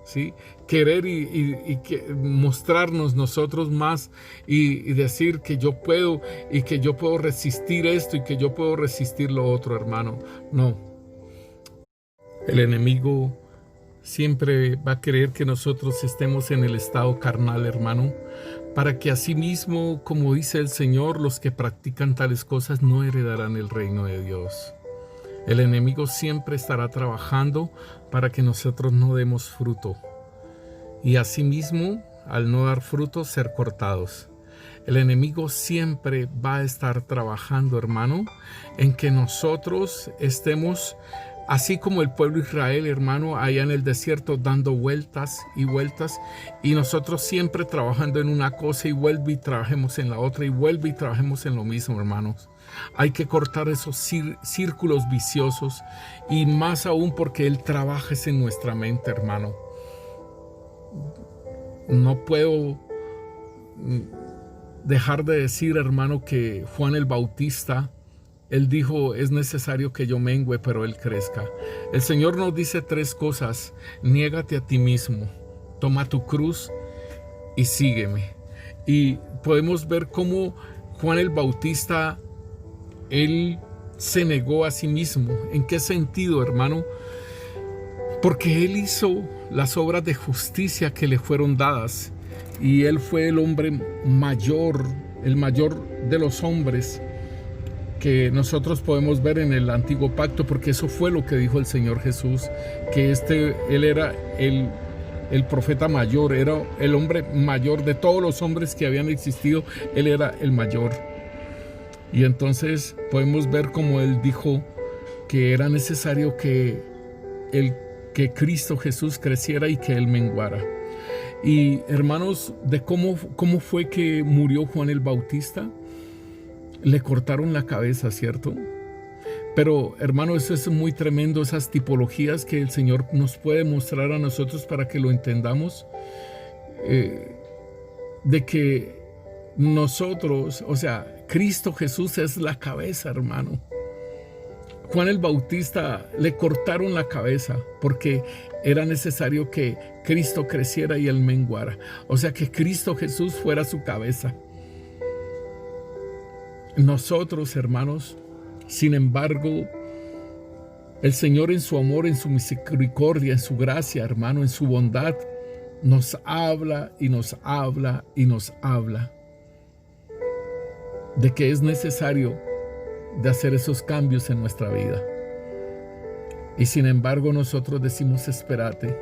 Speaker 1: ¿sí? Querer y mostrarnos nosotros más y decir que yo puedo, y que yo puedo resistir esto y que yo puedo resistir lo otro, hermano. No. El enemigo siempre va a querer que nosotros estemos en el estado carnal, hermano, para que asimismo, como dice el Señor, los que practican tales cosas no heredarán el reino de Dios. El enemigo siempre estará trabajando para que nosotros no demos fruto, y asimismo, al no dar fruto, ser cortados. El enemigo siempre va a estar trabajando, hermano, en que nosotros estemos así como el pueblo de Israel, hermano, allá en el desierto, dando vueltas y vueltas, y nosotros siempre trabajando en una cosa y vuelve y trabajemos en la otra, y vuelve y trabajemos en lo mismo, hermanos. Hay que cortar esos círculos viciosos, y más aún porque Él trabaja en nuestra mente, hermano. No puedo dejar de decir, hermano, que Juan el Bautista, él dijo: es necesario que yo mengüe, pero Él crezca. El Señor nos dice 3 cosas: niégate a ti mismo, toma tu cruz y sígueme. Y podemos ver cómo Juan el Bautista, él se negó a sí mismo. ¿En qué sentido, hermano? Porque él hizo las obras de justicia que le fueron dadas, y él fue el hombre mayor, el mayor de los hombres que nosotros podemos ver en el antiguo pacto, porque eso fue lo que dijo el Señor Jesús, que él era el profeta mayor, era el hombre mayor de todos los hombres que habían existido, él era el mayor. Y entonces podemos ver como él dijo que era necesario que Cristo Jesús creciera y que él menguara. Y hermanos, de cómo fue que murió Juan el Bautista, le cortaron la cabeza, ¿cierto? Pero hermano, eso es muy tremendo, esas tipologías que el Señor nos puede mostrar a nosotros para que lo entendamos, de que nosotros, o sea, Cristo Jesús es la cabeza, hermano. Juan el Bautista le cortaron la cabeza porque era necesario que Cristo creciera y él menguara. O sea, que Cristo Jesús fuera su cabeza. Nosotros, hermanos, sin embargo, el Señor en su amor, en su misericordia, en su gracia, hermano, en su bondad, nos habla y nos habla y nos habla de que es necesario de hacer esos cambios en nuestra vida. Y sin embargo nosotros decimos: espérate,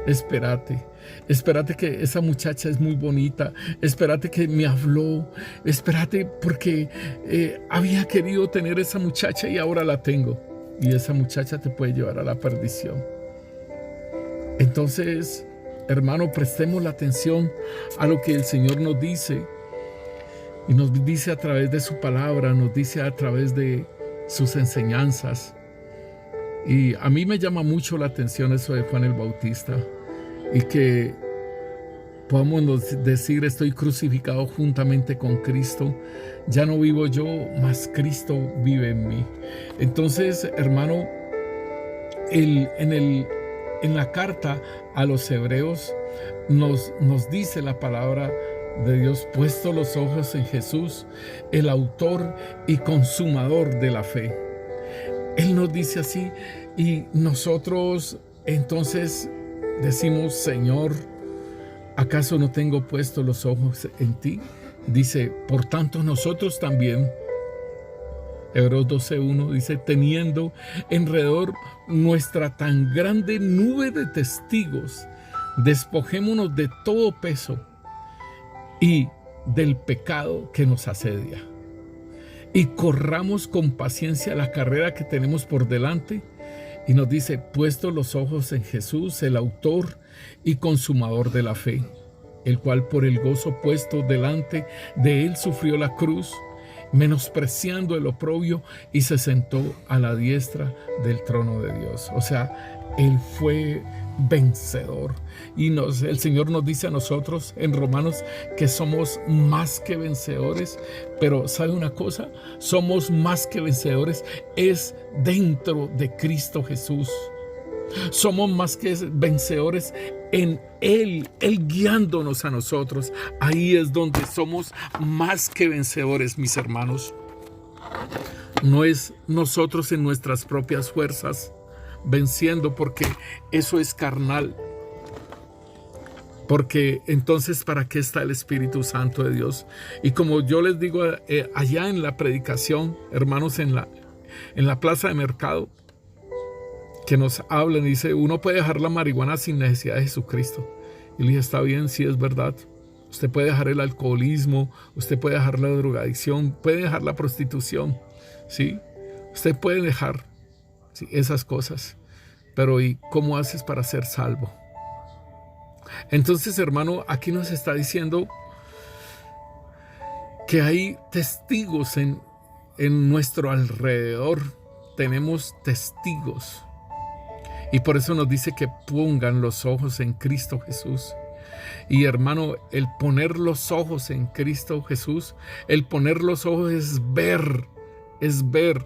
Speaker 1: espérate que esa muchacha es muy bonita, espérate que me habló, espérate porque había querido tener esa muchacha y ahora la tengo. Y esa muchacha te puede llevar a la perdición. Entonces, hermano, prestemos la atención a lo que el Señor nos dice. Y nos dice a través de su palabra, nos dice a través de sus enseñanzas. Y a mí me llama mucho la atención eso de Juan el Bautista. Y que podamos decir: estoy crucificado juntamente con Cristo. Ya no vivo yo, mas Cristo vive en mí. Entonces, hermano, en la carta a los hebreos nos dice la palabra de Dios: puesto los ojos en Jesús, el autor y consumador de la fe. Él nos dice así, y nosotros entonces decimos: Señor, ¿acaso no tengo puesto los ojos en ti? Dice: por tanto nosotros también, Hebreos 12:1 dice: teniendo alrededor nuestra tan grande nube de testigos, despojémonos de todo peso y del pecado que nos asedia, y corramos con paciencia la carrera que tenemos por delante. Y nos dice: puesto los ojos en Jesús, el autor y consumador de la fe, el cual por el gozo puesto delante de él sufrió la cruz, menospreciando el oprobio, y se sentó a la diestra del trono de Dios. O sea, él fue vencedor. Y el Señor nos dice a nosotros en Romanos que somos más que vencedores. Pero ¿sabe una cosa? Somos más que vencedores es dentro de Cristo Jesús. Somos más que vencedores en Él guiándonos a nosotros. Ahí es donde somos más que vencedores, mis hermanos. No es nosotros en nuestras propias fuerzas venciendo, porque eso es carnal. Porque entonces, ¿para qué está el Espíritu Santo de Dios? Y como yo les digo allá en la predicación, hermanos, en la plaza de mercado, que nos hablan y dice: uno puede dejar la marihuana sin necesidad de Jesucristo. Y le dije: está bien, sí es verdad. Usted puede dejar el alcoholismo, usted puede dejar la drogadicción, puede dejar la prostitución, ¿sí? Usted puede dejar, ¿sí?, esas cosas. Pero ¿y cómo haces para ser salvo? Entonces, hermano, aquí nos está diciendo que hay testigos en nuestro alrededor. Tenemos testigos. Y por eso nos dice que pongan los ojos en Cristo Jesús. Y hermano, el poner los ojos en Cristo Jesús, el poner los ojos es ver.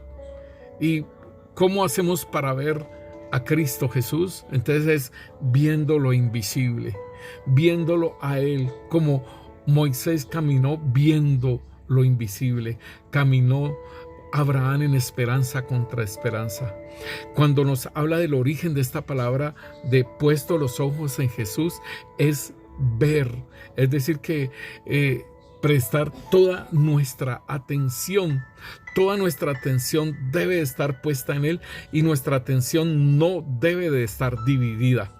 Speaker 1: ¿Y cómo hacemos para ver a Cristo Jesús? Entonces es viendo lo invisible, viéndolo a Él, como Moisés caminó viendo lo invisible, caminó Abraham en esperanza contra esperanza. Cuando nos habla del origen de esta palabra de puesto los ojos en Jesús, es ver. Es decir que prestar toda nuestra atención. Toda nuestra atención debe estar puesta en Él y nuestra atención no debe de estar dividida.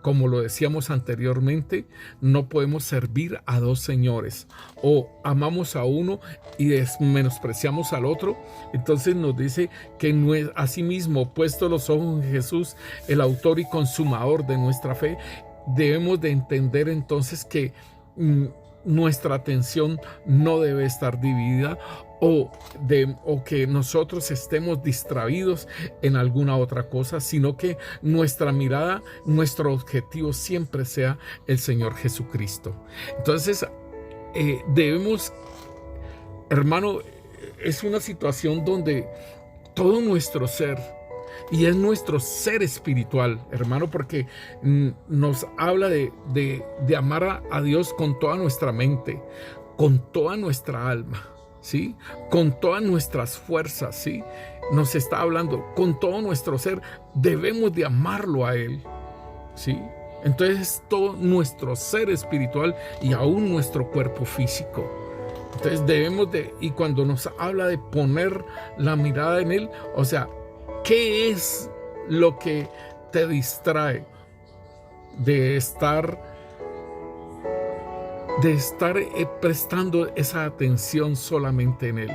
Speaker 1: Como lo decíamos anteriormente, no podemos servir a dos señores. O amamos a uno y menospreciamos al otro. Entonces nos dice que asimismo, puesto los ojos en Jesús, el autor y consumador de nuestra fe, debemos de entender entonces que nuestra atención no debe estar dividida o que nosotros estemos distraídos en alguna otra cosa, sino que nuestra mirada, nuestro objetivo siempre sea el Señor Jesucristo. Entonces, debemos, hermano, es una situación donde todo nuestro ser, y es nuestro ser espiritual, hermano, porque nos habla de amar a Dios con toda nuestra mente, con toda nuestra alma, ¿sí? Con todas nuestras fuerzas, ¿sí? Nos está hablando con todo nuestro ser, debemos de amarlo a Él, ¿sí? Entonces todo nuestro ser espiritual y aún nuestro cuerpo físico. Entonces debemos y cuando nos habla de poner la mirada en Él, o sea, ¿qué es lo que te distrae de estar prestando esa atención solamente en Él?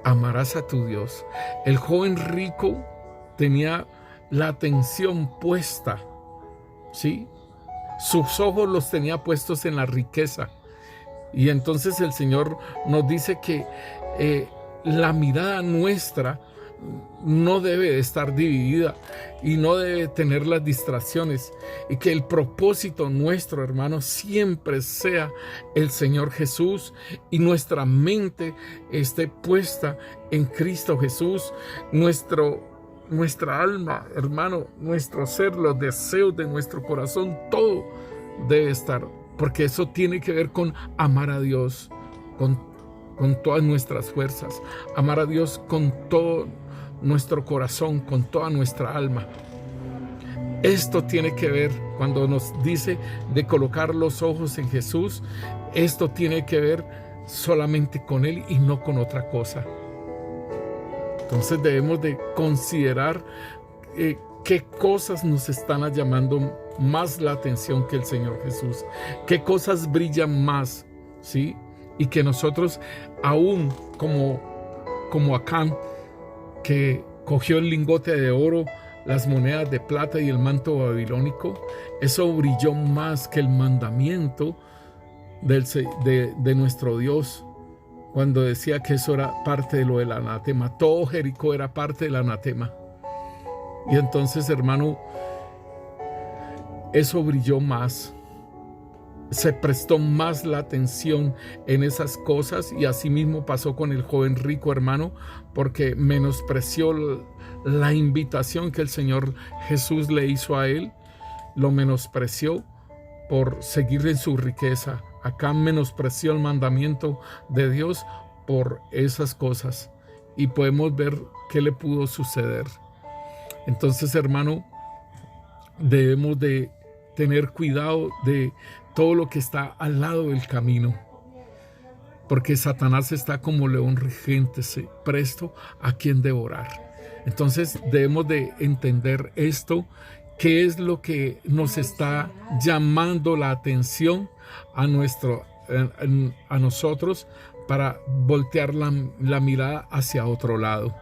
Speaker 1: Amarás a tu Dios. El joven rico tenía la atención puesta, ¿sí? Sus ojos los tenía puestos en la riqueza. Y entonces el Señor nos dice que la mirada nuestra no debe de estar dividida y no debe tener las distracciones, y que el propósito nuestro, hermano, siempre sea el Señor Jesús y nuestra mente esté puesta en Cristo Jesús. Nuestra alma, hermano, nuestro ser, los deseos de nuestro corazón, todo debe estar, porque eso tiene que ver con amar a Dios con todas nuestras fuerzas, amar a Dios con todo nuestro corazón, con toda nuestra alma. Esto tiene que ver, cuando nos dice de colocar los ojos en Jesús, esto tiene que ver solamente con Él y no con otra cosa. Entonces debemos de considerar qué cosas nos están llamando más la atención que el Señor Jesús, qué cosas brillan más, ¿sí? Y que nosotros, aún como Acán, que cogió el lingote de oro, las monedas de plata y el manto babilónico, eso brilló más que el mandamiento de nuestro Dios, cuando decía que eso era parte de lo del anatema. Todo Jericó era parte del anatema. Y entonces, hermano, eso brilló más. Se prestó más la atención en esas cosas, y así mismo pasó con el joven rico, hermano, porque menospreció la invitación que el Señor Jesús le hizo a él, lo menospreció por seguir en su riqueza. Acá menospreció el mandamiento de Dios por esas cosas, y podemos ver qué le pudo suceder. Entonces, hermano, debemos de tener cuidado de todo lo que está al lado del camino, porque Satanás está como león rugiente, presto a quien devorar. Entonces debemos de entender esto, qué es lo que nos está llamando la atención a nosotros, para voltear la mirada hacia otro lado.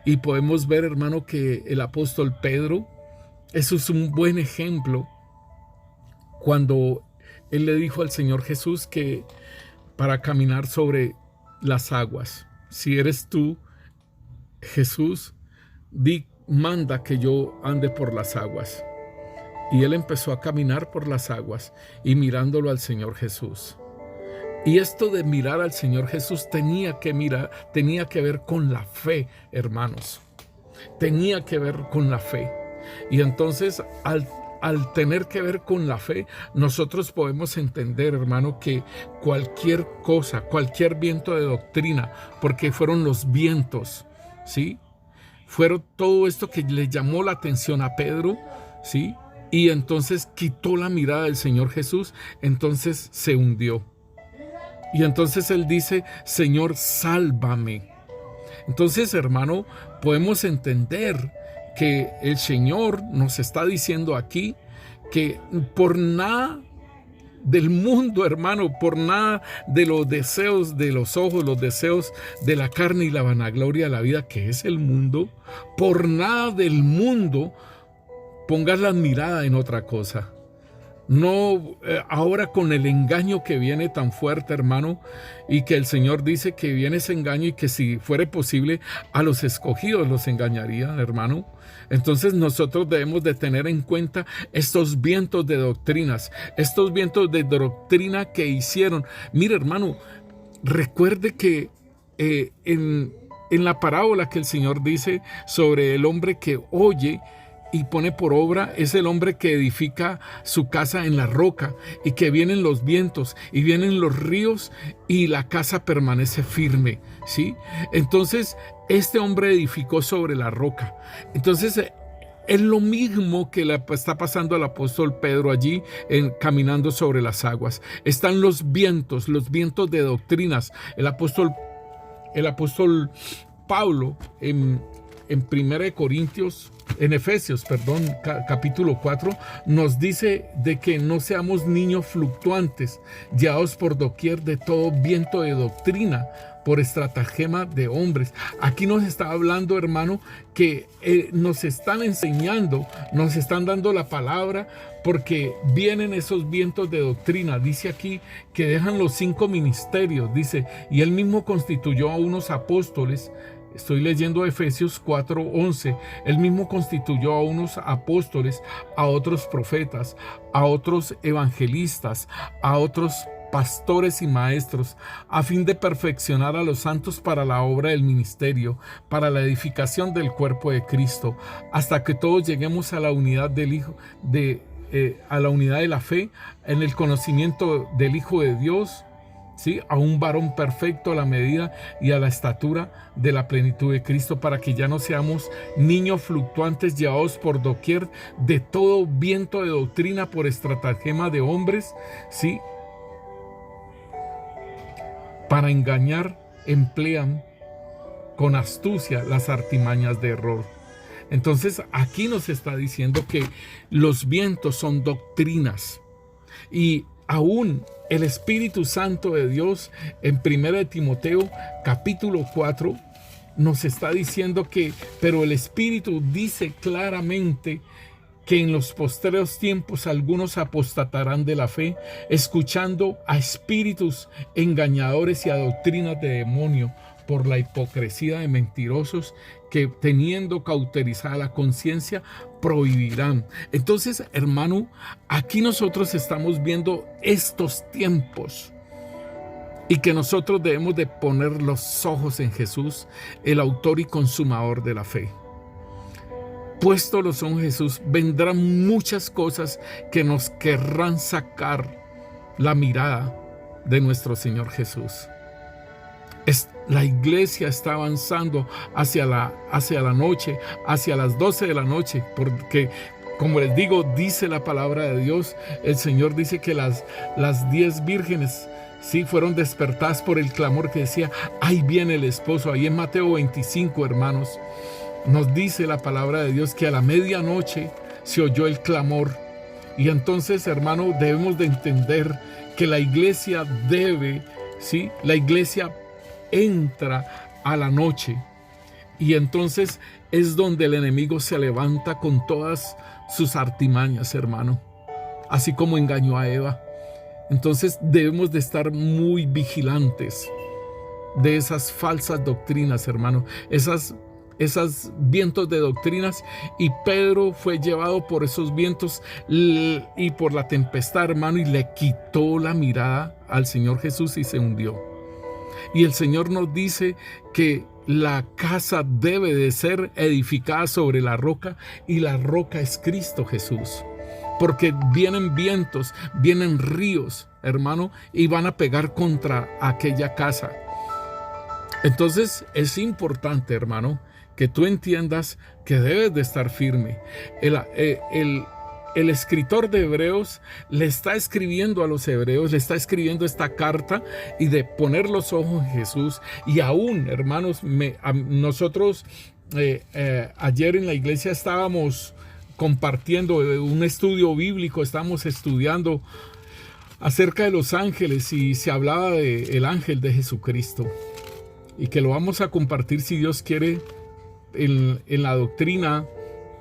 Speaker 1: Y podemos ver, hermano, que el apóstol Pedro, eso es un buen ejemplo, cuando él le dijo al Señor Jesús que para caminar sobre las aguas, si eres tú, Jesús, manda que yo ande por las aguas. Y él empezó a caminar por las aguas y mirándolo al Señor Jesús. Y esto de mirar al Señor Jesús tenía que ver con la fe, hermanos. Tenía que ver con la fe. Y entonces, al tener que ver con la fe, nosotros podemos entender, hermano, que cualquier cosa, cualquier viento de doctrina, porque fueron los vientos, ¿sí? Fueron todo esto que le llamó la atención a Pedro, ¿sí? y entonces quitó la mirada del Señor Jesús, entonces se hundió. Y entonces él dice: Señor, sálvame. Entonces, hermano, podemos entender que el Señor nos está diciendo aquí que por nada del mundo, hermano, por nada de los deseos de los ojos, los deseos de la carne y la vanagloria de la vida, que es el mundo, por nada del mundo pongas la mirada en otra cosa. No, ahora con el engaño que viene tan fuerte, hermano, y que el Señor dice que viene ese engaño y que si fuera posible a los escogidos los engañaría, hermano. Entonces nosotros debemos de tener en cuenta estos vientos de doctrinas, estos vientos de doctrina que hicieron. Mire, hermano, recuerde que en la parábola que el Señor dice sobre el hombre que oye y pone por obra, es el hombre que edifica su casa en la roca, y que vienen los vientos y vienen los ríos y la casa permanece firme, ¿sí? Entonces este hombre edificó sobre la roca. Entonces es lo mismo que le está pasando al apóstol Pedro allí caminando sobre las aguas. Están los vientos de doctrinas. El apóstol Pablo en 1 Corintios, en Efesios, capítulo 4, nos dice de que no seamos niños fluctuantes, llevados por doquier de todo viento de doctrina, por estratagema de hombres. Aquí nos está hablando, hermano, que nos están enseñando, nos están dando la palabra, porque vienen esos vientos de doctrina. Dice aquí que dejan los 5 ministerios, dice, y él mismo constituyó a unos apóstoles. Estoy leyendo Efesios 4:11. Él mismo constituyó a unos apóstoles, a otros profetas, a otros evangelistas, a otros pastores y maestros, a fin de perfeccionar a los santos para la obra del ministerio, para la edificación del cuerpo de Cristo, hasta que todos lleguemos a la unidad del Hijo, a la unidad de la fe, en el conocimiento del Hijo de Dios, ¿sí? A un varón perfecto a la medida y a la estatura de la plenitud de Cristo, para que ya no seamos niños fluctuantes llevados por doquier de todo viento de doctrina, por estratagema de hombres, ¿sí? Para engañar emplean con astucia las artimañas de error. Entonces aquí nos está diciendo que los vientos son doctrinas, y aún el Espíritu Santo de Dios en 1 Timoteo capítulo 4 nos está diciendo que, pero el Espíritu dice claramente que en los postreros tiempos algunos apostatarán de la fe, escuchando a espíritus engañadores y a doctrinas de demonio, por la hipocresía de mentirosos, que teniendo cauterizada la conciencia prohibirán. Entonces, hermano, aquí nosotros estamos viendo estos tiempos, y que nosotros debemos de poner los ojos en Jesús, el autor y consumador de la fe. Puesto los ojos en Jesús, vendrán muchas cosas que nos querrán sacar la mirada de nuestro Señor Jesús. La iglesia está avanzando hacia la noche, hacia las 12 de la noche, porque, como les digo, dice la palabra de Dios, el Señor dice que las 10 vírgenes, sí, fueron despertadas por el clamor que decía: ahí viene el esposo. Ahí en Mateo 25, hermanos, nos dice la palabra de Dios que a la medianoche se oyó el clamor. Y entonces, hermano, debemos de entender que la iglesia la iglesia entra a la noche, y entonces es donde el enemigo se levanta con todas sus artimañas, hermano, así como engañó a Eva. Entonces debemos de estar muy vigilantes de esas falsas doctrinas, hermano, esos vientos de doctrinas. Y Pedro fue llevado por esos vientos y por la tempestad, hermano, y le quitó la mirada al Señor Jesús y se hundió. Y el Señor nos dice que la casa debe de ser edificada sobre la roca, y la roca es Cristo Jesús. Porque vienen vientos, vienen ríos, hermano, y van a pegar contra aquella casa. Entonces es importante, hermano, que tú entiendas que debes de estar firme. El el escritor de Hebreos le está escribiendo a los hebreos, le está escribiendo esta carta y de poner los ojos en Jesús. Y aún, hermanos, nosotros ayer en la iglesia estábamos compartiendo un estudio bíblico, estábamos estudiando acerca de los ángeles y se hablaba del ángel de Jesucristo, y que lo vamos a compartir, si Dios quiere, en la doctrina,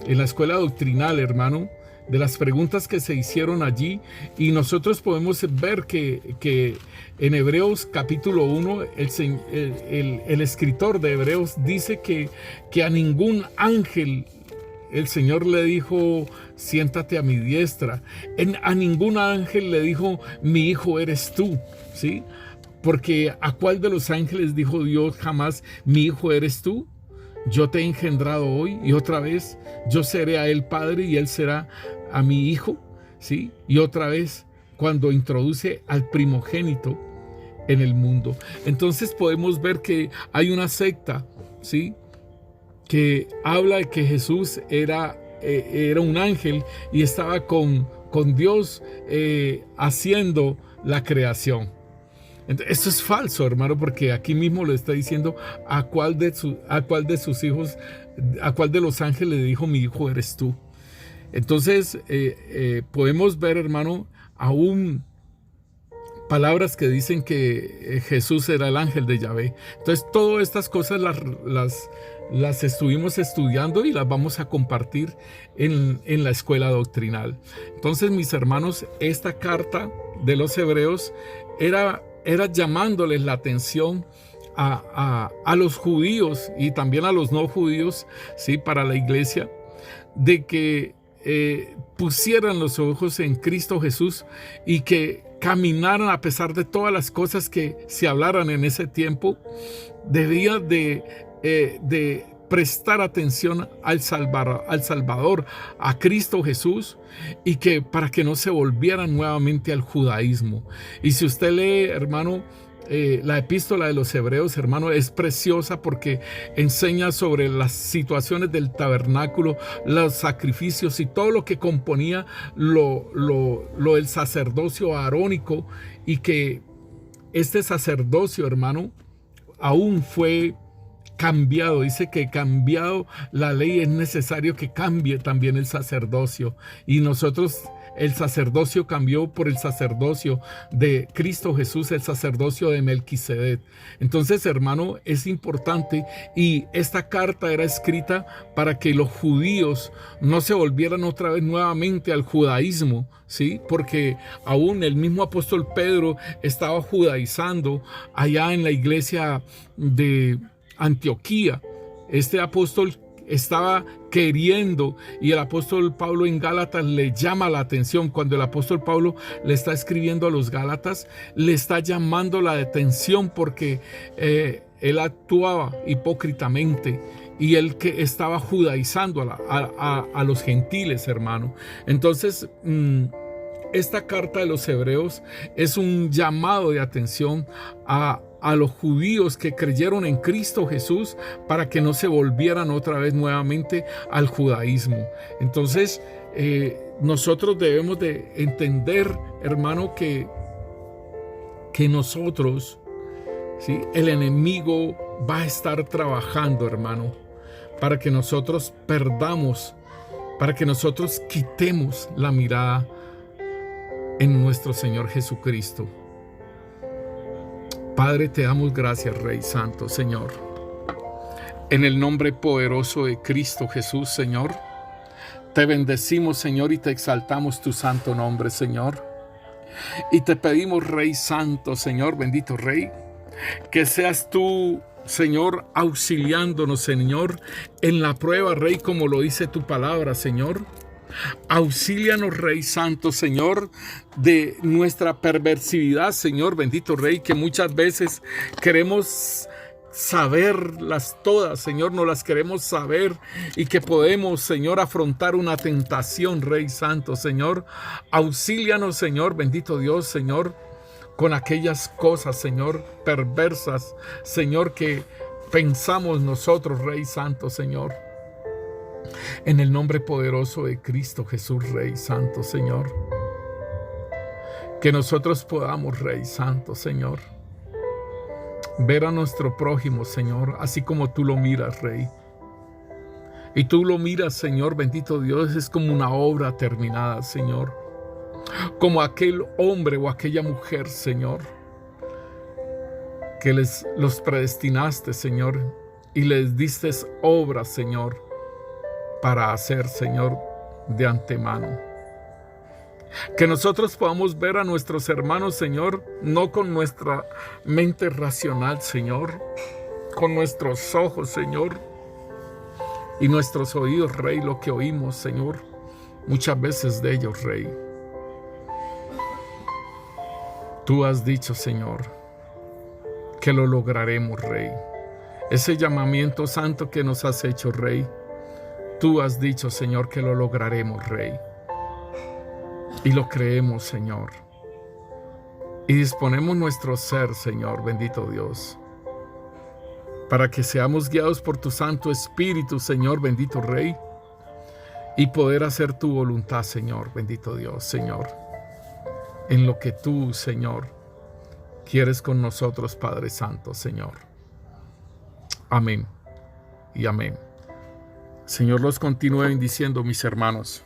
Speaker 1: en la escuela doctrinal, hermano, de las preguntas que se hicieron allí. Y nosotros podemos ver que en Hebreos capítulo 1 el escritor de Hebreos dice que a ningún ángel el Señor le dijo: siéntate a mi diestra. A ningún ángel le dijo: mi hijo eres tú, ¿sí? Porque ¿a cuál de los ángeles dijo Dios jamás: mi hijo eres tú? Yo te he engendrado hoy, y otra vez yo seré a él padre y él será a mi hijo, ¿sí? Y otra vez cuando introduce al primogénito en el mundo. Entonces podemos ver que hay una secta, ¿sí?, que habla de que Jesús era un ángel y estaba con Dios haciendo la creación. Entonces, esto es falso, hermano, porque aquí mismo le está diciendo a cuál de sus hijos, a cuál de los ángeles le dijo: mi hijo eres tú. Entonces podemos ver, hermano, aún palabras que dicen que Jesús era el ángel de Yahvé. Entonces todas estas cosas las estuvimos estudiando y las vamos a compartir en la escuela doctrinal. Entonces, mis hermanos, esta carta de los hebreos era llamándoles la atención a los judíos y también a los no judíos, ¿sí?, para la iglesia, de que pusieran los ojos en Cristo Jesús y que caminaran a pesar de todas las cosas que se hablaran en ese tiempo. Debía de prestar atención al Salvador, a Cristo Jesús, y que para que no se volvieran nuevamente al judaísmo. Y si usted lee, hermano, la epístola de los hebreos, hermano, es preciosa porque enseña sobre las situaciones del tabernáculo, los sacrificios y todo lo que componía el sacerdocio arónico, y que este sacerdocio, hermano, aún fue cambiado. Dice que cambiado la ley es necesario que cambie también el sacerdocio, y nosotros el sacerdocio cambió por el sacerdocio de Cristo Jesús, el sacerdocio de Melquisedec. Entonces, hermano, es importante, y esta carta era escrita para que los judíos no se volvieran otra vez nuevamente al judaísmo, ¿sí? Porque aún el mismo apóstol Pedro estaba judaizando allá en la iglesia de Antioquía. Este apóstol estaba queriendo, y el apóstol Pablo en Gálatas le llama la atención. Cuando el apóstol Pablo le está escribiendo a los Gálatas, le está llamando la atención porque él actuaba hipócritamente y él que estaba judaizando a los gentiles, hermano. Entonces esta carta de los hebreos es un llamado de atención a los judíos que creyeron en Cristo Jesús, para que no se volvieran otra vez nuevamente al judaísmo. Entonces nosotros debemos de entender, hermano, que nosotros, ¿sí?, el enemigo va a estar trabajando, hermano, para que nosotros perdamos, para que nosotros quitemos la mirada en nuestro Señor Jesucristo. Padre, te damos gracias, Rey Santo, Señor. En el nombre poderoso de Cristo Jesús, Señor, te bendecimos, Señor, y te exaltamos tu santo nombre, Señor. Y te pedimos, Rey Santo, Señor, bendito Rey, que seas tú, Señor, auxiliándonos, Señor, en la prueba, Rey, como lo dice tu palabra, Señor. Auxílianos, Rey Santo, Señor, de nuestra perversividad, Señor, bendito Rey, que muchas veces queremos saberlas todas, Señor, no las queremos saber, y que podemos, Señor, afrontar una tentación, Rey Santo, Señor. Auxílianos, Señor, bendito Dios, Señor, con aquellas cosas, Señor, perversas, Señor, que pensamos nosotros, Rey Santo, Señor. En el nombre poderoso de Cristo Jesús, Rey Santo, Señor. Que nosotros podamos, Rey Santo, Señor, ver a nuestro prójimo, Señor, así como tú lo miras, Rey. Y tú lo miras, Señor, bendito Dios, es como una obra terminada, Señor. Como aquel hombre o aquella mujer, Señor, que los predestinaste, Señor, y les diste obras, Señor, para hacer, Señor, de antemano. Que nosotros podamos ver a nuestros hermanos, Señor, no con nuestra mente racional, Señor, con nuestros ojos, Señor, y nuestros oídos, Rey, lo que oímos, Señor, muchas veces de ellos, Rey. Tú has dicho, Señor, que lo lograremos, Rey. Ese llamamiento santo que nos has hecho, Rey, tú has dicho, Señor, que lo lograremos, Rey. Y lo creemos, Señor. Y disponemos nuestro ser, Señor, bendito Dios, para que seamos guiados por tu Santo Espíritu, Señor, bendito Rey, y poder hacer tu voluntad, Señor, bendito Dios, Señor, en lo que tú, Señor, quieres con nosotros, Padre Santo, Señor. Amén y amén. Señor los continúe bendiciendo, mis hermanos.